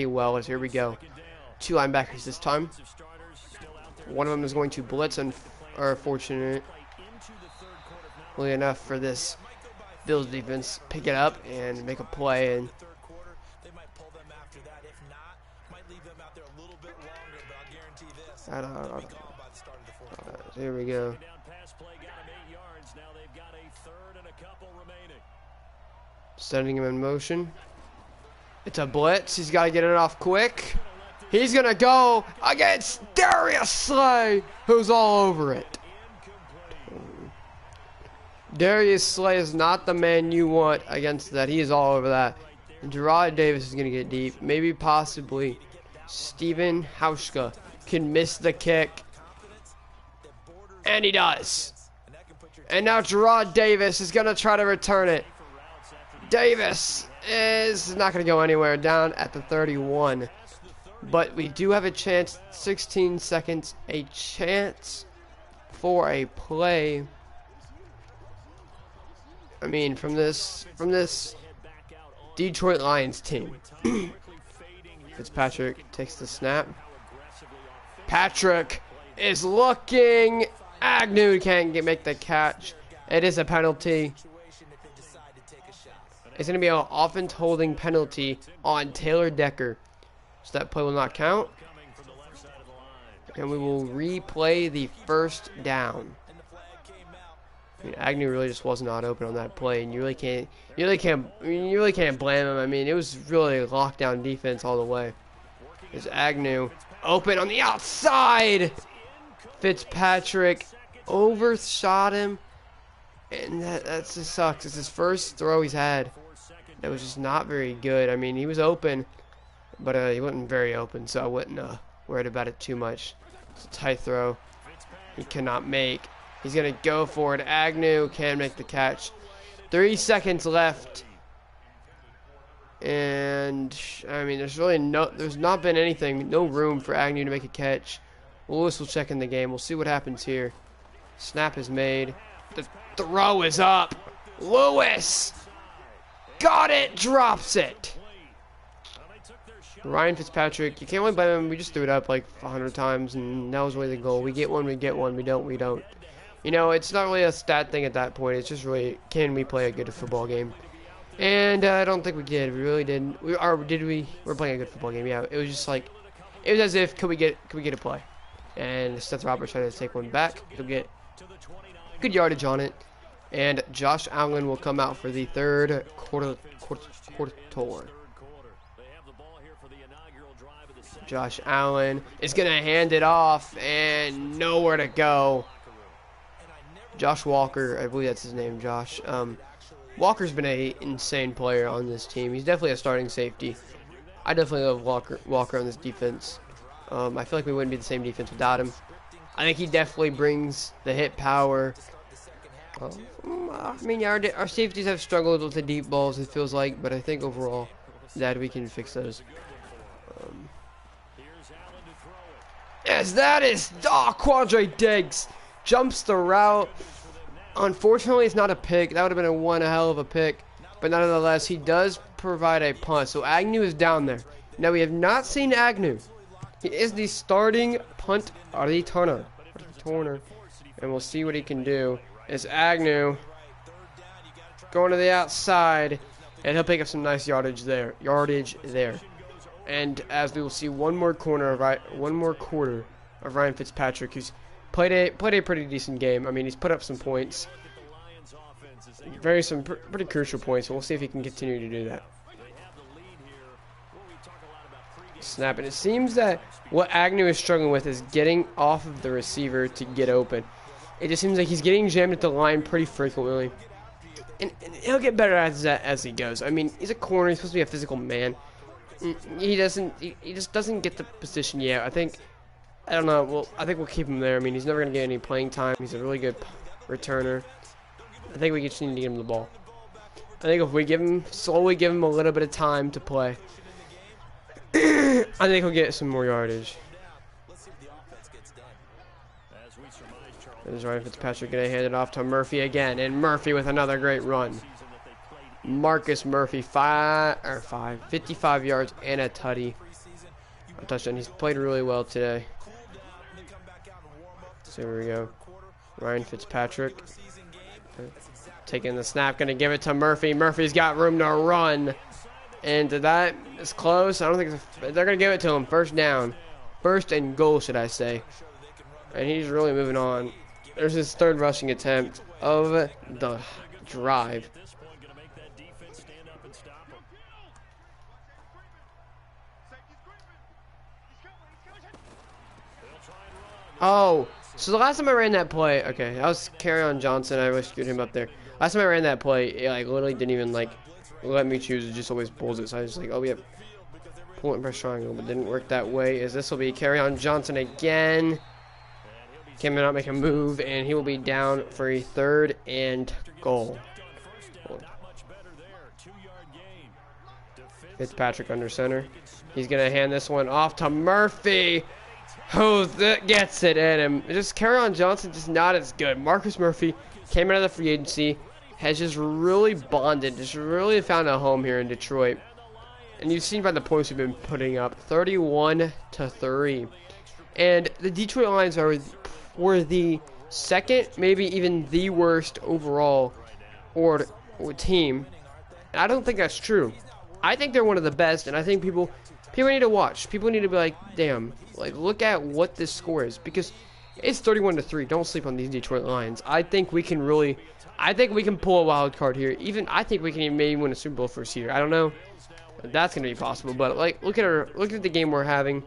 well. As here we go. 2 linebackers this time. One of them is going to blitz, and fortunately enough for this Bills defense, pick it up and make a play. And here we go. Sending him in motion. It's a blitz. He's got to get it off quick. He's going to go against Darius Slay, who's all over it. Darius Slay is not the man you want against that. He is all over that. And Gerard Davis is going to get deep. Maybe possibly Steven Hauschka can miss the kick. And he does. And now Gerard Davis is going to try to return it. Davis is not going to go anywhere, down at the 31. But we do have a chance, 16 seconds, a chance for a play. I mean, from this Detroit Lions team. Fitzpatrick takes the snap. Patrick is looking. Agnew can't make the catch. It is a penalty. It's going to be an offense holding penalty on Taylor Decker. So that play will not count. And we will replay the first down. I mean, Agnew really just was not open on that play, and you really can't blame him. I mean, it was really a lockdown defense all the way. There's Agnew open on the outside. Fitzpatrick overshot him, and that just sucks. It's his first throw he's had. That was just not very good. I mean, he was open, but he wasn't very open, so I wouldn't worried about it too much. It's a tight throw. He cannot make. He's going to go for it. Agnew can make the catch. 3 seconds left. And, I mean, there's not been anything, no room for Agnew to make a catch. Lewis will check in the game. We'll see what happens here. Snap is made. The throw is up. Lewis got it, drops it. Ryan Fitzpatrick, you can't really blame him. We just threw it up like 100 times, and that was really the goal. We get one, we get one. We don't, we don't. You know, it's not really a stat thing at that point. It's just really, can we play a good football game? And I don't think we did. We really didn't. Did we? We're playing a good football game. Yeah. It was just like, it was as if, could we get a play? And Seth Roberts tried to take one back. He'll get good yardage on it. And Josh Allen will come out for the third quarter. Josh Allen is going to hand it off and nowhere to go. Josh Walker, I believe that's his name, Josh. Walker's been an insane player on this team. He's definitely a starting safety. I definitely love Walker on this defense. I feel like we wouldn't be the same defense without him. I think he definitely brings the hit power. I mean, our safeties have struggled with the deep balls, it feels like, but I think overall that we can fix those. Yes, that is Quandre Diggs jumps the route. Unfortunately, it's not a pick. That would have been one hell of a pick, but nonetheless, he does provide a punt. So Agnew is down there. Now we have not seen Agnew. He is the starting punt returner, and we'll see what he can do. Is Agnew going to the outside, and he'll pick up some nice yardage there. And as we will see, one more quarter of Ryan Fitzpatrick, who's played a pretty decent game. I mean, he's put up some points, pretty crucial points. We'll see if he can continue to do that. Snap, and it seems that what Agnew is struggling with is getting off of the receiver to get open. It just seems like he's getting jammed at the line pretty frequently, and he'll get better at that as he goes. I mean, he's a corner. He's supposed to be a physical man. He just doesn't get the position yet. I don't know. Well, I think we'll keep him there. I mean, he's never gonna get any playing time. He's a really good returner. I think we just need to get him the ball. I think if we slowly give him a little bit of time to play, I think he'll get some more yardage. There's Ryan Fitzpatrick gonna hand it off to Murphy again, and Murphy with another great run. Marcus Murphy, 55 yards and a touchdown. He's played really well today. So here we go. Ryan Fitzpatrick taking the snap, gonna give it to Murphy. Murphy's got room to run, and that is close. I don't think they're gonna give it to him. First down, first and goal, should I say? And he's really moving on. There's his third rushing attempt of the drive. Oh, so the last time I ran that play, okay, that was Kerryon Johnson. I rescued him up there. Last time I ran that play, it literally didn't even let me choose. It just always pulls it. So I was like, oh, we have pull and press triangle, but didn't work that way. This will be Kerryon Johnson again. Cannot make a move, and he will be down for a third and goal. Fitzpatrick under center. He's gonna hand this one off to Murphy, who gets it in him. Just Kerryon Johnson, just not as good. Marcus Murphy came out of the free agency, has just really bonded, just really found a home here in Detroit. And you've seen by the points we've been putting up, 31-3. And the Detroit Lions were the second, maybe even the worst overall or team. And I don't think that's true. I think they're one of the best, and I think people need to watch. People need to be like, damn, look at what this score is, because it's 31-3. Don't sleep on these Detroit Lions. I think we can pull a wild card here. I think we can even maybe win a Super Bowl first year. I don't know if that's gonna be possible, but look at the game we're having.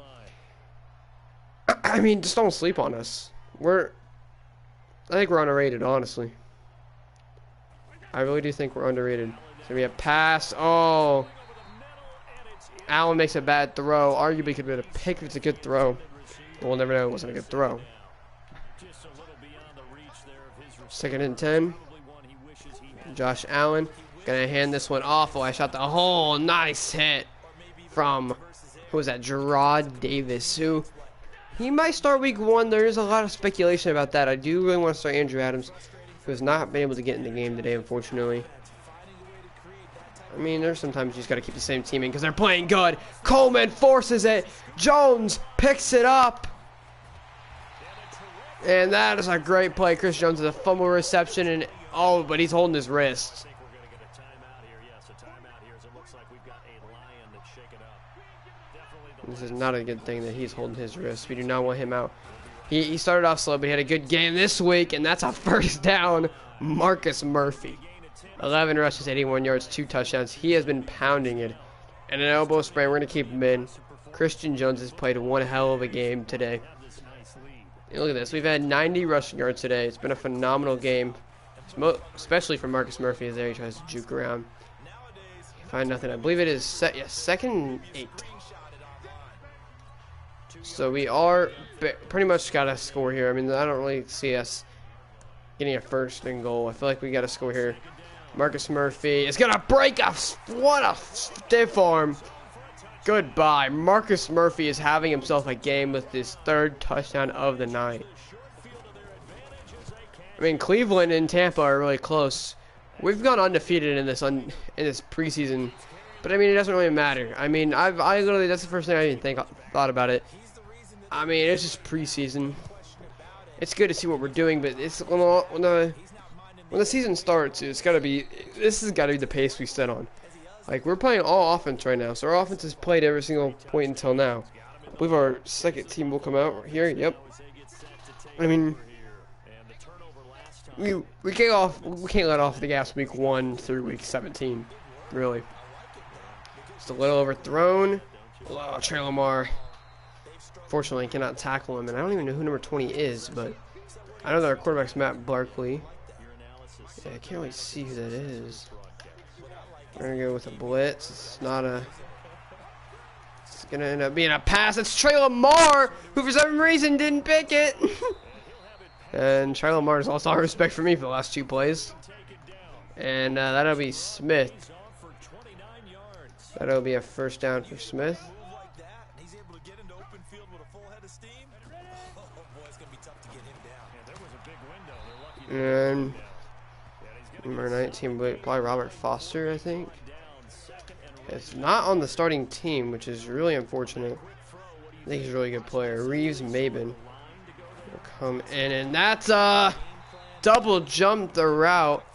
I mean, just don't sleep on us. I think we're underrated, honestly. I really do think we're underrated. So we have pass. Oh, Allen makes a bad throw. Arguably could have been a pick if it's a good throw. We'll never know it wasn't a good throw. 2nd and 10. Josh Allen gonna hand this one off. Oh, I shot the hole. Nice hit from, who was that? Gerard Davis, who he might start week 1. There is a lot of speculation about that. I do really want to start Andrew Adams, who has not been able to get in the game today, unfortunately. I mean, there's sometimes you just got to keep the same team in because they're playing good. Coleman forces it. Jones picks it up. And that is a great play. Chris Jones with a fumble reception. And oh, but he's holding his wrist. This is not a good thing that he's holding his wrist. We do not want him out. He started off slow, but he had a good game this week. And that's a first down. Marcus Murphy. 11 rushes, 81 yards, 2 touchdowns. He has been pounding it. And an elbow sprain. We're going to keep him in. Christian Jones has played one hell of a game today. Look at this. We've had 90 rushing yards today. It's been a phenomenal game. Especially for Marcus Murphy as there he tries to juke around. Find nothing. I believe it is second and 8. So we are pretty much got to score here. I mean, I don't really see us getting a first and goal. I feel like we got to score here. Marcus Murphy is going to break a... What a stiff arm. Goodbye. Marcus Murphy is having himself a game with his 3rd touchdown of the night. I mean, Cleveland and Tampa are really close. We've gone undefeated in this preseason, but I mean, it doesn't really matter. I mean, I literally, that's the first thing I even thought about it. I mean, it's just preseason. It's good to see what we're doing, but it's when the season starts, this has got to be the pace we set on. Like, we're playing all offense right now, so our offense has played every single point until now. I believe our second team will come out here. Yep. I mean, we can't let off the gas week 1 through week 17, really. Just a little overthrown. Oh, Trey Lamar. Fortunately, cannot tackle him, and I don't even know who number 20 is, but I know that our quarterback's Matt Barkley. Yeah, I can't really see who that is. We're gonna go with a blitz. It's gonna end up being a pass. It's Trey Lamar, who for some reason didn't pick it. And Trey Lamar has lost all respect for me for the last 2 plays. And that'll be Smith. That'll be a first down for Smith. And number 19, probably Robert Foster, I think. It's not on the starting team, which is really unfortunate. I think he's a really good player. Reeves Mabin will come in, and that's double jumped the route.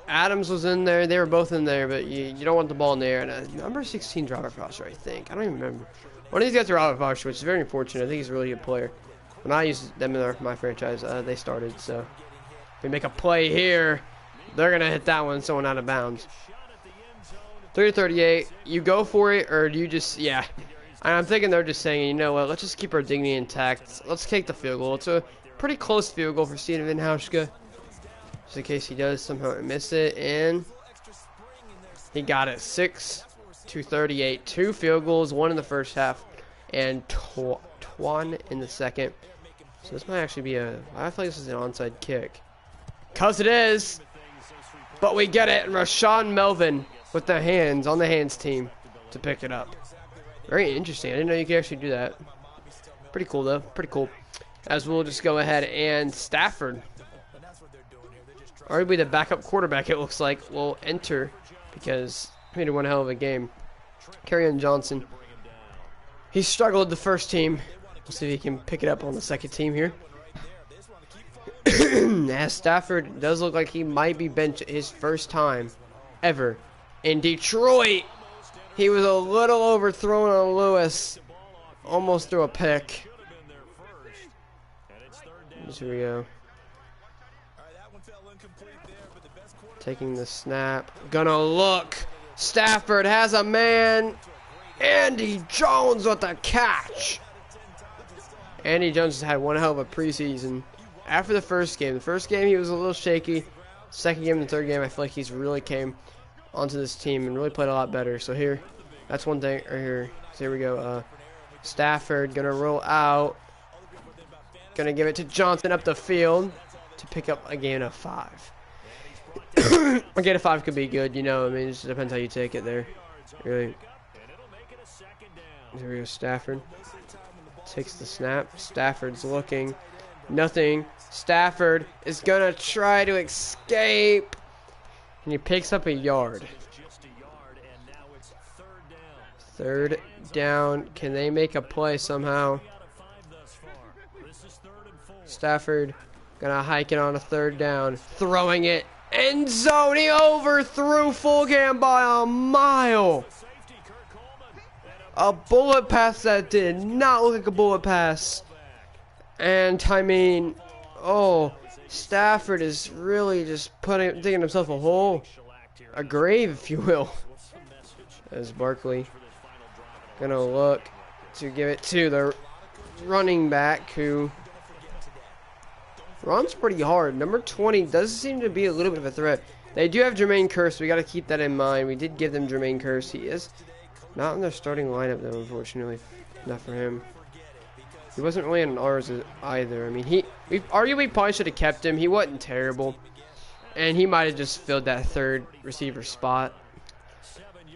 Adams was in there. They were both in there, but you don't want the ball in there. And number 16 is Robert Foster, I think. I don't even remember. One of these guys are Robert Foster, which is very unfortunate. I think he's a really good player. When I used them in my franchise, they started, so if we make a play here, they're going to hit that one, someone out of bounds. 3-38, you go for it, or do you just, yeah. I'm thinking they're just saying, you know what, let's just keep our dignity intact. Let's take the field goal. It's a pretty close field goal for Steven Hauschka. Just in case he does somehow miss it, and he got it. 6-38, 2 field goals, 1 in the first half, and 1 in the second. So this might actually be I feel like this is an onside kick. Because it is. But we get it. Rashawn Melvin with the hands, on the hands team to pick it up. Very interesting. I didn't know you could actually do that. Pretty cool, though. Pretty cool. As we'll just go ahead and Stafford, arguably the backup quarterback, it looks like, will enter because he made one hell of a game. Kerryon Johnson. He struggled the first team. We'll see if he can pick it up on the second team here. As Stafford does look like he might be benched his first time ever in Detroit. He was a little overthrown on Lewis. Almost threw a pick. Here we go. Taking the snap. Gonna look. Stafford has a man. Andy Jones with the catch. Andy Jones has had one hell of a preseason. After the first game he was a little shaky. Second game and the third game, I feel like he's really came onto this team and really played a lot better. So here, that's one thing. Right here, so here we go. Stafford gonna roll out. Gonna give it to Johnson up the field to pick up a gain of 5. A gain of 5 could be good, you know. I mean, it just depends how you take it there. Really. Here we go. Stafford takes the snap. Stafford's looking. Nothing. Stafford is going to try to escape. And he picks up a yard. Third down. Can they make a play somehow? Stafford gonna hike it on a third down. Throwing it. End zone. He overthrew Fulgham by a mile. A bullet pass that did not look like a bullet pass. And I mean, oh, Stafford is really just digging himself a hole. A grave, if you will. As Barkley gonna look to give it to the running back who runs pretty hard. Number 20 does seem to be a little bit of a threat. They do have Jermaine Kearse. We got to keep that in mind. We did give them Jermaine Kearse. He is not in their starting lineup, though, unfortunately. Not for him. He wasn't really in ours either. I mean, we arguably probably should have kept him. He wasn't terrible. And he might have just filled that third receiver spot.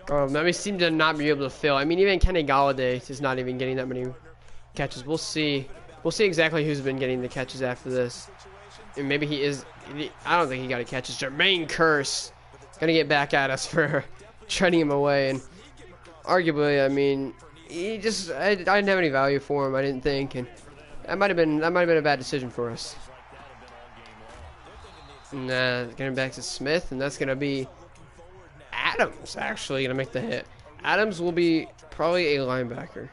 I mean, seemed to not be able to fill. I mean, even Kenny Galladay is not even getting that many catches. We'll see. We'll see exactly who's been getting the catches after this. And maybe he is. I don't think he got a catch. It's Jermaine Kearse gonna get back at us for treading him away. And arguably, I mean, he just I didn't have any value for him. I didn't think, and that might have been a bad decision for us. Nah, getting back to Smith, and that's gonna be Adams actually gonna make the hit. Adams will be probably a linebacker.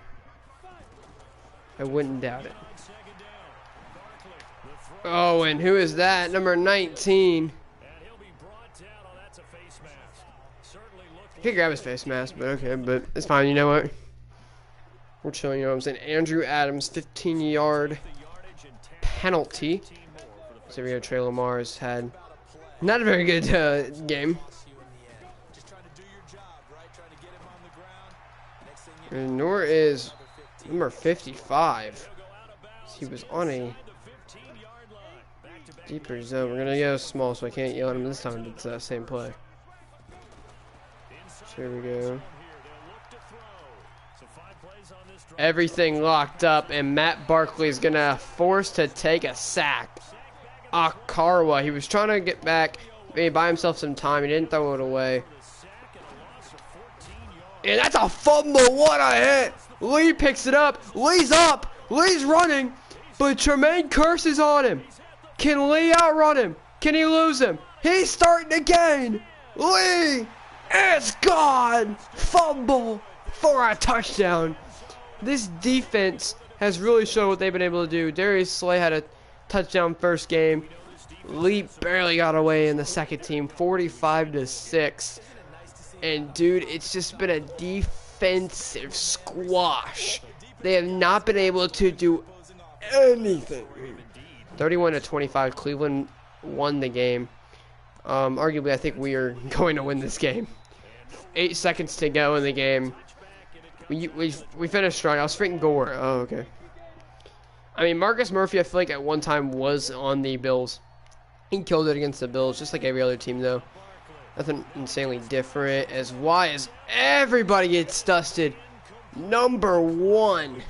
I wouldn't doubt it. Oh, and who is that? Number 19. I could grab his face mask, but okay, but it's fine. You know what? We're chilling, you know what I'm saying? Andrew Adams, 15-yard penalty. So we go. Trey Lamar's had not a very good game. And nor is number 55. He was on a deeper zone. We're going to go small, so I can't yell at him this time. It's that same play. So here we go. Everything locked up, and Matt Barkley is going to force to take a sack. Akarwa, he was trying to get back, maybe buy himself some time. He didn't throw it away. And that's a fumble. What a hit. Lee picks it up. Lee's up. Lee's running. But Jermaine Kearse is on him. Can Lee outrun him? Can he lose him? He's starting again. Lee. It's gone. Fumble for a touchdown. This defense has really shown what they've been able to do. Darius Slay had a touchdown first game. Lee barely got away in the second team. 45-6. And, dude, it's just been a defensive squash. They have not been able to do anything. 31-25, Cleveland won the game. Arguably, I think we are going to win this game. 8 seconds to go in the game. We finished strong. I was freaking Gore. Oh, okay. I mean, Marcus Murphy, I feel like at one time was on the Bills. He killed it against the Bills, just like every other team, though. Nothing insanely different. As everybody gets dusted. Number 1.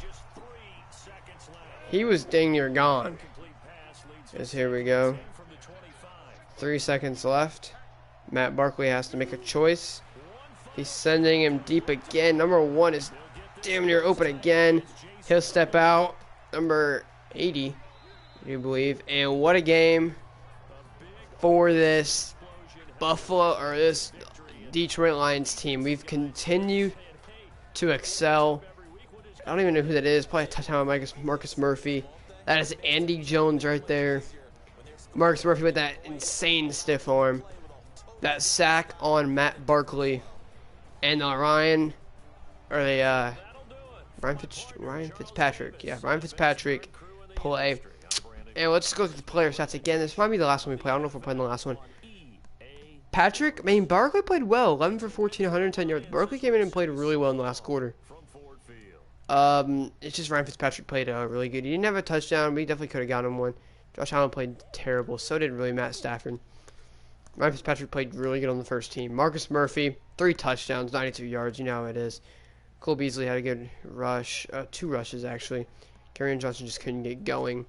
He was dang near gone. As here we go. 3 seconds left. Matt Barkley has to make a choice. He's sending him deep again. Number 1 is damn near open again. He'll step out. Number 80, I do believe. And what a game for this this Detroit Lions team. We've continued to excel. I don't even know who that is. Probably a touchdown by Marcus Murphy. That is Andy Jones right there. Marcus Murphy with that insane stiff arm. That sack on Matt Barkley. And Ryan Fitzpatrick. Yeah, Ryan Fitzpatrick play. And let's go to the player stats again. This might be the last one we play. I don't know if we're playing the last one. Barkley played well. 11 for 14, 110 yards. Barkley came in and played really well in the last quarter. It's just Ryan Fitzpatrick played really good. He didn't have a touchdown, but he definitely could have gotten him one. Josh Allen played terrible. So did really Matt Stafford. Ryan Fitzpatrick played really good on the first team. Marcus Murphy, 3 touchdowns, 92 yards. You know how it is. Cole Beasley had a good rush. 2 rushes, actually. Kerryon Johnson just couldn't get going.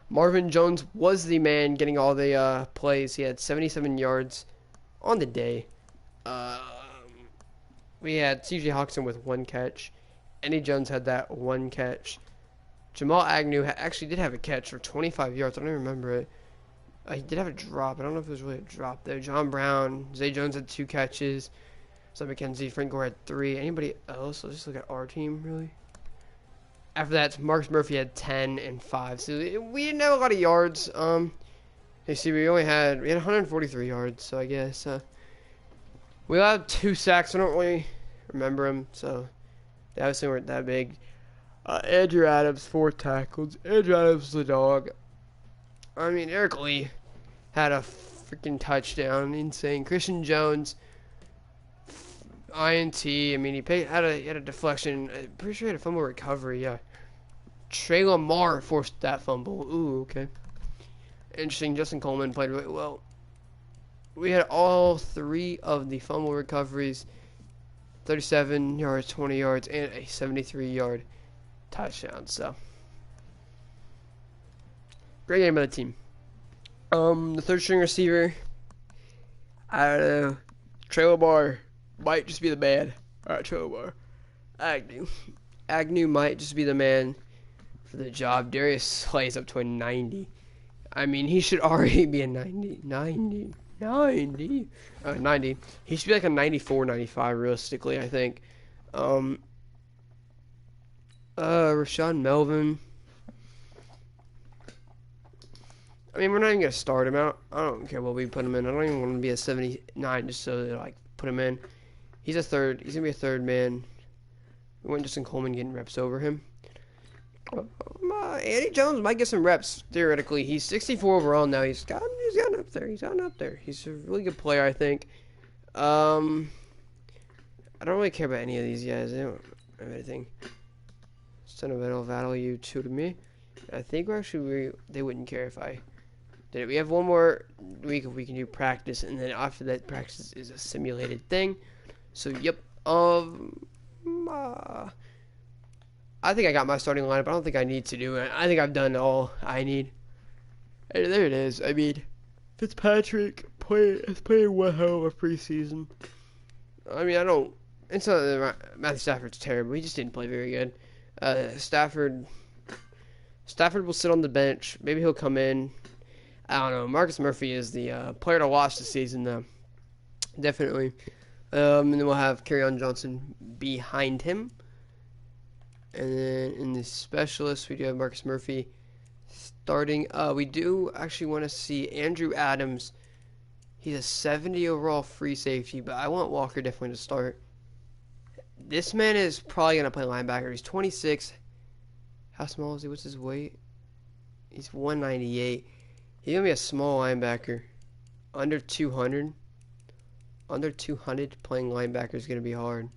Marvin Jones was the man getting all the plays. He had 77 yards on the day. We had C.J. Hawkinson with 1 catch. Eddie Jones had that 1 catch. Jamal Agnew actually did have a catch for 25 yards. I don't even remember it. He did have a drop. I don't know if it was really a drop there. John Brown, Zay Jones had 2 catches. So McKenzie, Frank Gore had 3. Anybody else? Let's just look at our team, really. After that, Marcus Murphy had 10 and 5. So we didn't have a lot of yards. You see, we had 143 yards. So I guess we had 2 sacks. I don't really remember them. So they obviously weren't that big. Andrew Adams, 4 tackles. Andrew Adams was the dog. I mean, Eric Lee had a freaking touchdown. Insane. Christian Jones, INT. I mean, he had a deflection. I'm pretty sure he had a fumble recovery. Yeah. Trey Lamar forced that fumble. Ooh, okay. Interesting. Justin Coleman played really well. We had all 3 of the fumble recoveries. 37 yards, 20 yards, and a 73-yard touchdown. So, great game by the team. The third string receiver, I don't know. Trey Lamar might just be the man. Alright, Trey Lamar. Agnew might just be the man for the job. Darius Slay's up to a 90. I mean, he should already be a 90. 90. He should be like a 94, 95 realistically, I think. Rashawn Melvin. I mean, we're not even going to start him out. I don't care what we put him in. I don't even want him to be a 79 just so that, like, put him in. He's a third. He's going to be a third man. We want Justin Coleman getting reps over him. Eddie Jones might get some reps, theoretically. He's 64 overall now. He's gotten up there. He's a really good player, I think. I don't really care about any of these guys. They don't have anything sentimental value to me. I think they wouldn't care if I did it. We have one more week if we can do practice, and then after that, practice is a simulated thing. So, yep. I think I got my starting lineup. I don't think I need to do it. I think I've done all I need. Hey, there it is. I mean, Fitzpatrick is playing well hell of a preseason. I mean, it's not that Matthew Stafford's terrible. He just didn't play very good. Stafford will sit on the bench. Maybe he'll come in. I don't know. Marcus Murphy is the player to watch this season, though. Definitely. And then we'll have Kerryon Johnson behind him. And then in the specialists, we do have Marcus Murphy starting. We do actually want to see Andrew Adams. He's a 70 overall free safety, but I want Walker definitely to start. This man is probably going to play linebacker. He's 26. How small is he? What's his weight? He's 198. He's going to be a small linebacker. Under 200. Under 200 playing linebacker is going to be hard.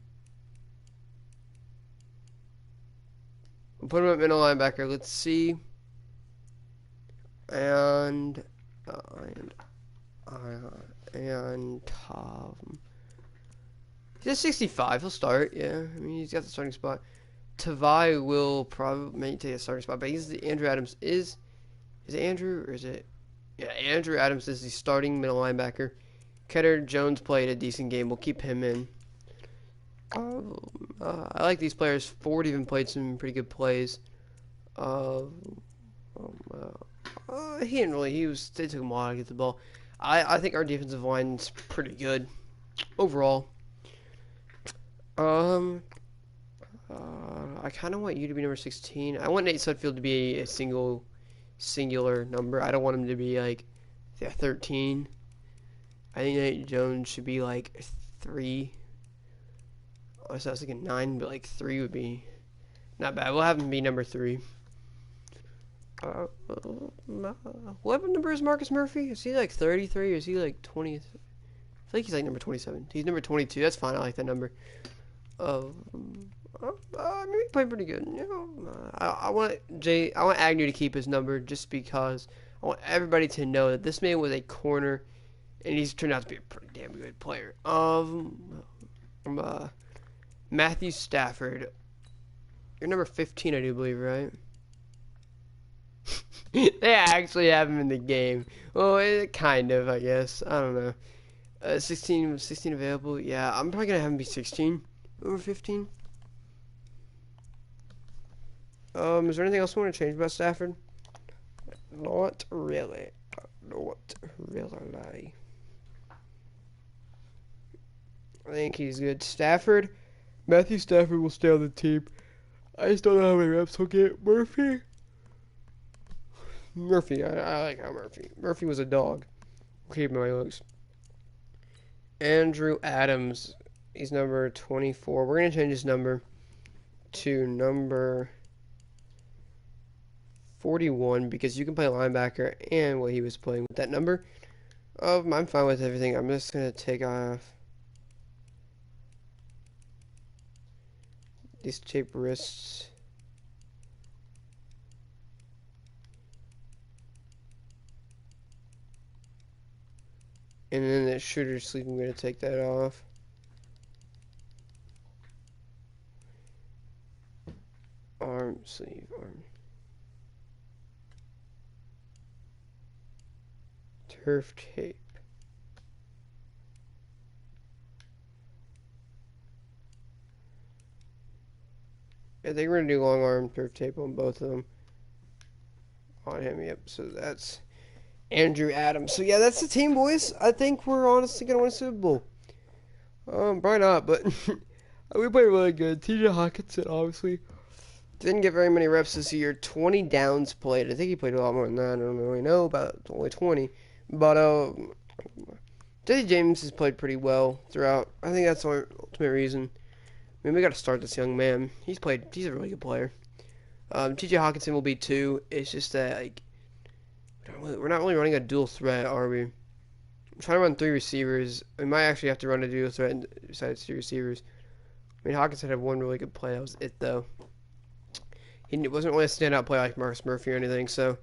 We'll put him at middle linebacker. Let's see. And he's a 65. He'll start. Yeah, I mean he's got the starting spot. Tavai will probably maintain a starting spot, but Andrew Adams is it Andrew or is it? Yeah, Andrew Adams is the starting middle linebacker. Ketter Jones played a decent game. We'll keep him in. I like these players. Ford even played some pretty good plays. He didn't really. They took him a while to get the ball. I think our defensive line's pretty good overall. I kind of want you to be number 16. I want Nate Sudfield to be a singular number. I don't want him to be like 13. I think Nate Jones should be like 3. So I was thinking 9, but like 3 would be not bad. We'll have him be number 3. What number is Marcus Murphy? Is he like 33 or is he like 20? I feel like he's like number 27. He's number 22. That's fine. I like that number. I mean, he played pretty good. You know, I want Agnew to keep his number just because I want everybody to know that this man was a corner, and he's turned out to be a pretty damn good player. Matthew Stafford, you're number 15, I do believe, right? They actually have him in the game. Well, kind of, I guess. I don't know. 16 available. Yeah, I'm probably gonna have him be 16. over 15. Is there anything else I want to change about Stafford? Not really. Not really. I think he's good. Matthew Stafford will stay on the team. I just don't know how many reps he'll get. Murphy, I like how Murphy was a dog. Keep my looks. Andrew Adams, he's number 24. We're going to change his number to number 41 because you can play linebacker and what he was playing with that number. I'm fine with everything. I'm just going to take off these tape wrists. And then that shooter sleeve, I'm going to take that off. Arm sleeve, arm. Turf tape. I think we're going to do long arm turf tape on both of them. On him, yep. So that's Andrew Adams. So yeah, that's the team, boys. I think we're honestly going to win a Super Bowl. Probably not, but we played really good. TJ Hawkinson, obviously, didn't get very many reps this year. 20 downs played. I think he played a lot more than that. I don't really know about only 20. But Jesse James has played pretty well throughout. I think that's the ultimate reason. I mean, we got to start this young man. He's a really good player. TJ Hawkinson will be 2. It's just that, like, we're not really running a dual threat, are we? I'm trying to run 3 receivers. We might actually have to run a dual threat besides 2 receivers. I mean, Hawkinson had one really good play. That was it, though. He wasn't really a standout play like Marcus Murphy or anything. So,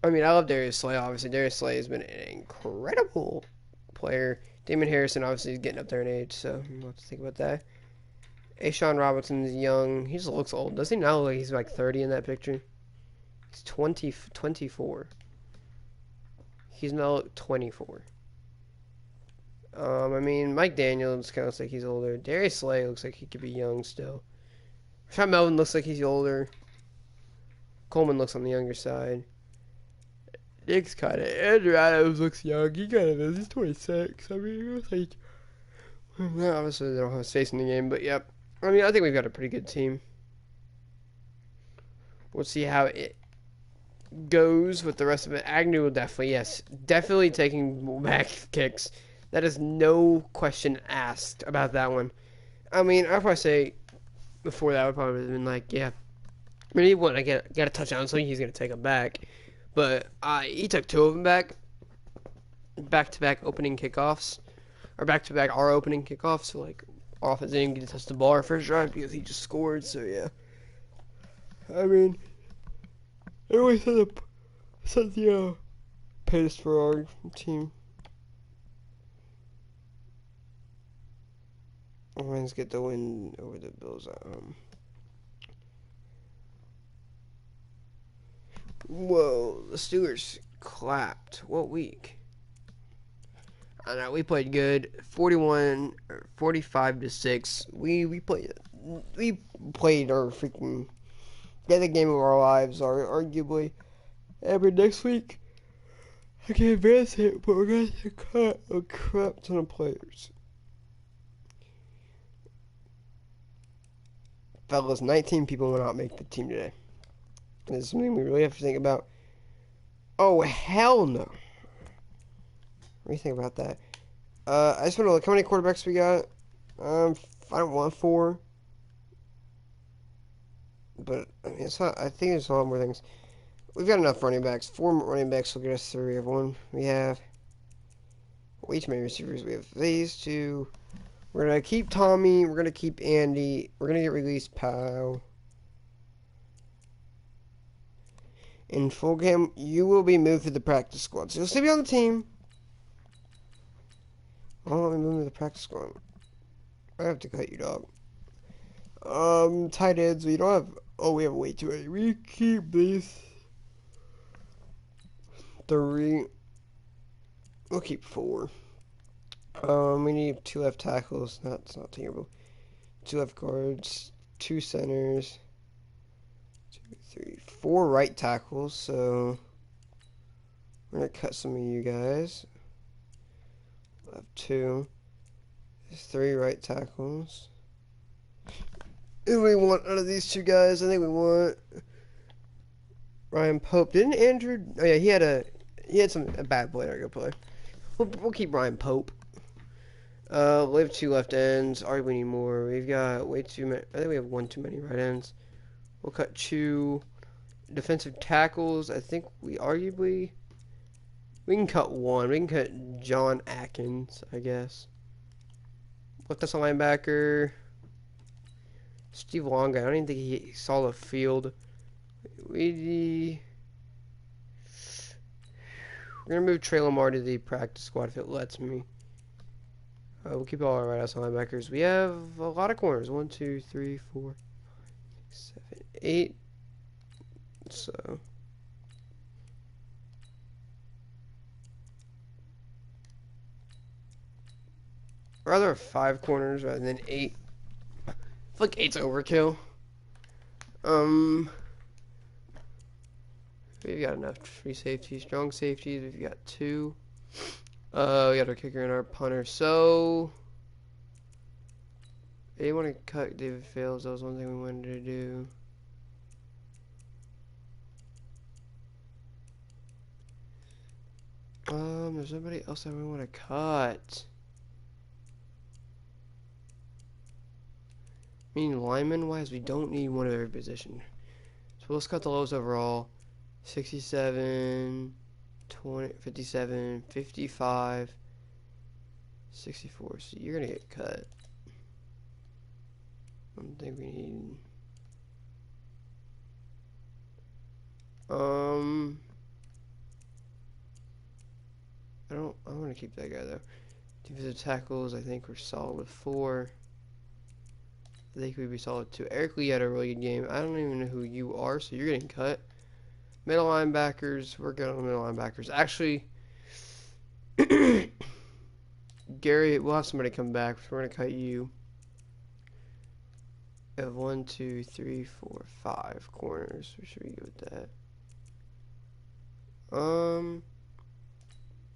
I mean, I love Darius Slay, obviously. Darius Slay has been an incredible player. Damon Harrison, obviously, is getting up there in age, so we'll have to think about that. Ashawn Robinson's young. He just looks old. Doesn't he now look like he's like 30 in that picture? He's 24. He's now 24. I mean, Mike Daniels kind of looks like he's older. Darius Slay looks like he could be young still. Rashad Melvin looks like he's older. Coleman looks on the younger side. Nick's kind of... Andrew Adams looks young. He kind of is. He's 26. I mean, he looks like... Well, obviously, they don't have his face in the game, but yep. I mean, I think we've got a pretty good team. We'll see how it goes with the rest of it. Agnew will definitely taking back kicks. That is no question asked about that one. I mean, I'd probably say before that, I would probably have been like, yeah, I mean, he won. I got a touchdown, so he's going to take them back. But he took 2 of them back-to-back opening kickoffs. Or back-to-back our opening kickoffs. So, like, our offense didn't even get to touch the ball our first drive because he just scored. So, yeah. I mean, it always set the pace for our team. Lions get the win over the Bills at home. Whoa, the Steelers clapped. What week? I know, we played good. 45-6. We played our freaking the game of our lives, arguably. And next week, I can't advance it, but we're going to cut a crap ton of players. Fellas, 19 people will not make the team today. This is something we really have to think about. Oh, hell no. What do you think about that? I just want to look how many quarterbacks we got. I don't want 4. But, I mean, it's not, I think there's a lot more things. We've got enough running backs. 4 running backs will get us through everyone. We have way too many receivers. We have these 2. We're going to keep Tommy. We're going to keep Andy. We're going to get released Powell. In full game, you will be moved to the practice squad. So you'll still be on the team. Why don't we move to the practice squad? I have to cut you, dog. Tight ends. We don't have... Oh, we have way too many. We keep these 3. We'll keep 4. We need 2 left tackles. That's not terrible. 2 left guards, 2 centers, 2, 3, 4 right tackles. So we're gonna cut some of you guys. We'll have 2, 3 right tackles. Who do we want out of these 2 guys? I think we want Ryan Pope. Didn't Andrew? Oh yeah, he had a bad play. Not a good play. We'll keep Ryan Pope. We have 2 left ends. We need more. We've got way too many. I think we have 1 too many right ends. We'll cut 2 defensive tackles. I think we can cut 1. We can cut John Atkins, I guess. Left us a linebacker. Steve Longa. I don't even think he saw the field. We're gonna move Trey Lamar to the practice squad if it lets me. We'll keep all our right outside linebackers. We have a lot of corners. 1, 2, 3, 4, 6, 7, 8. So rather have 5 corners rather than 8. I feel like 8's overkill. We've got enough free safeties, strong safeties. We've got 2. We got our kicker and our punter. So they want to cut David Fales. That was one thing we wanted to do. There's nobody else that we want to cut. I mean, lineman wise, we don't need one of every position. So let's cut the lowest overall. 67, 20, 57, 55, 64. So you're gonna get cut. I don't think we need. I want to keep that guy though. Defensive tackles, I think we're solid with 4. I think we'd be solid 2. Eric Lee had a really good game. I don't even know who you are, so you're getting cut. Middle linebackers, we're good on the middle linebackers. Actually, Gary, we'll have somebody come back. So we're gonna cut you. We have 1, 2, 3, 4, 5 corners. Where should we go with that?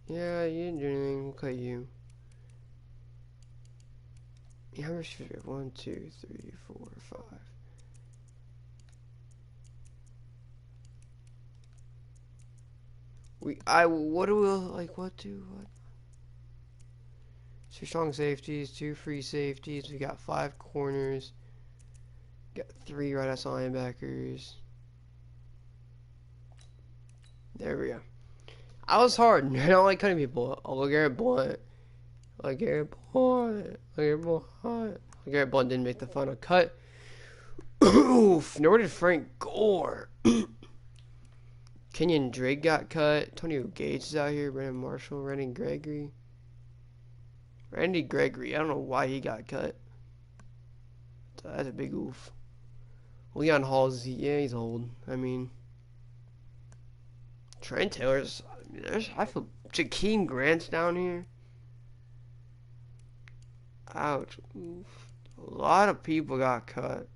Yeah, you didn't do anything. We'll cut you. Yeah, how much should we have? 1, 2, 3, 4, 5. What? 2 strong safeties, 2 free safeties. We got 5 corners. Got 3 right outside linebackers. There we go. I was hard. I don't like cutting people. LeGarrette Blount. LeGarrette Blount didn't make the final cut. Oof. Nor did Frank Gore. Kenyon Drake got cut. Antonio Gates is out here. Brandon Marshall. Randy Gregory. I don't know why he got cut. That's a big oof. Leon Hall's, he's old. I mean, Trent Taylor's. I feel Jakeem Grant's down here. Ouch. Oof. A lot of people got cut.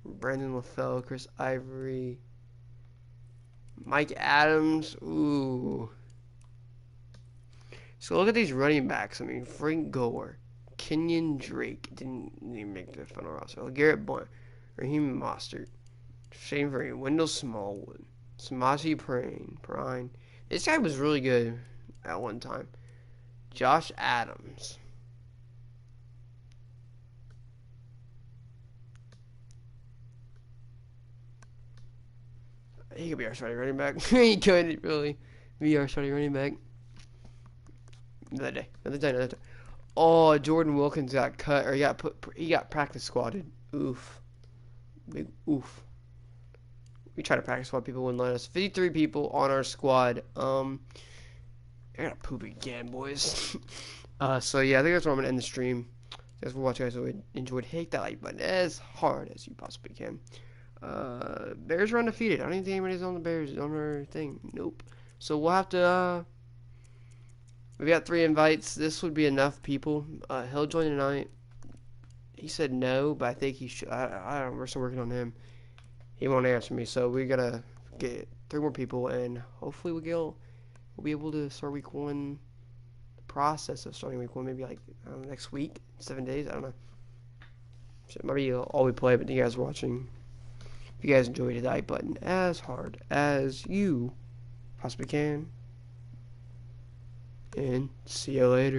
Brandon LaFell, Chris Ivory, Mike Adams. Ooh. So look at these running backs. I mean, Frank Gore, Kenyon Drake didn't even make the final roster. Garrett Blount, Raheem Mostert, Shane Vereen, Wendell Smallwood, Samaje Perine. This guy was really good at one time. Josh Adams. He could be our starting running back. He could really be our starting running back. Another day. Oh, Jordan Wilkins got cut, or he got practice squatted. Oof. Big oof. We try to practice squad, people wouldn't let us. 53 people on our squad. I gotta poop again, boys. So yeah, I think that's where I'm gonna end the stream. Thanks for watching, guys. If you enjoyed, hit that like button as hard as you possibly can. Bears are undefeated. I don't even think anybody's on the Bears on our thing. Nope. So we'll have to We got 3 invites. This would be enough people. He'll join tonight. He said no, but I think he should. I don't know. We're still working on him. He won't answer me, so we gotta get 3 more people, and hopefully we'll be able to start week 1. The process of starting week 1, maybe like next week, 7 days. I don't know. So it might be all we play, but you guys are watching. If you guys enjoyed it, the like button as hard as you possibly can. And see you later.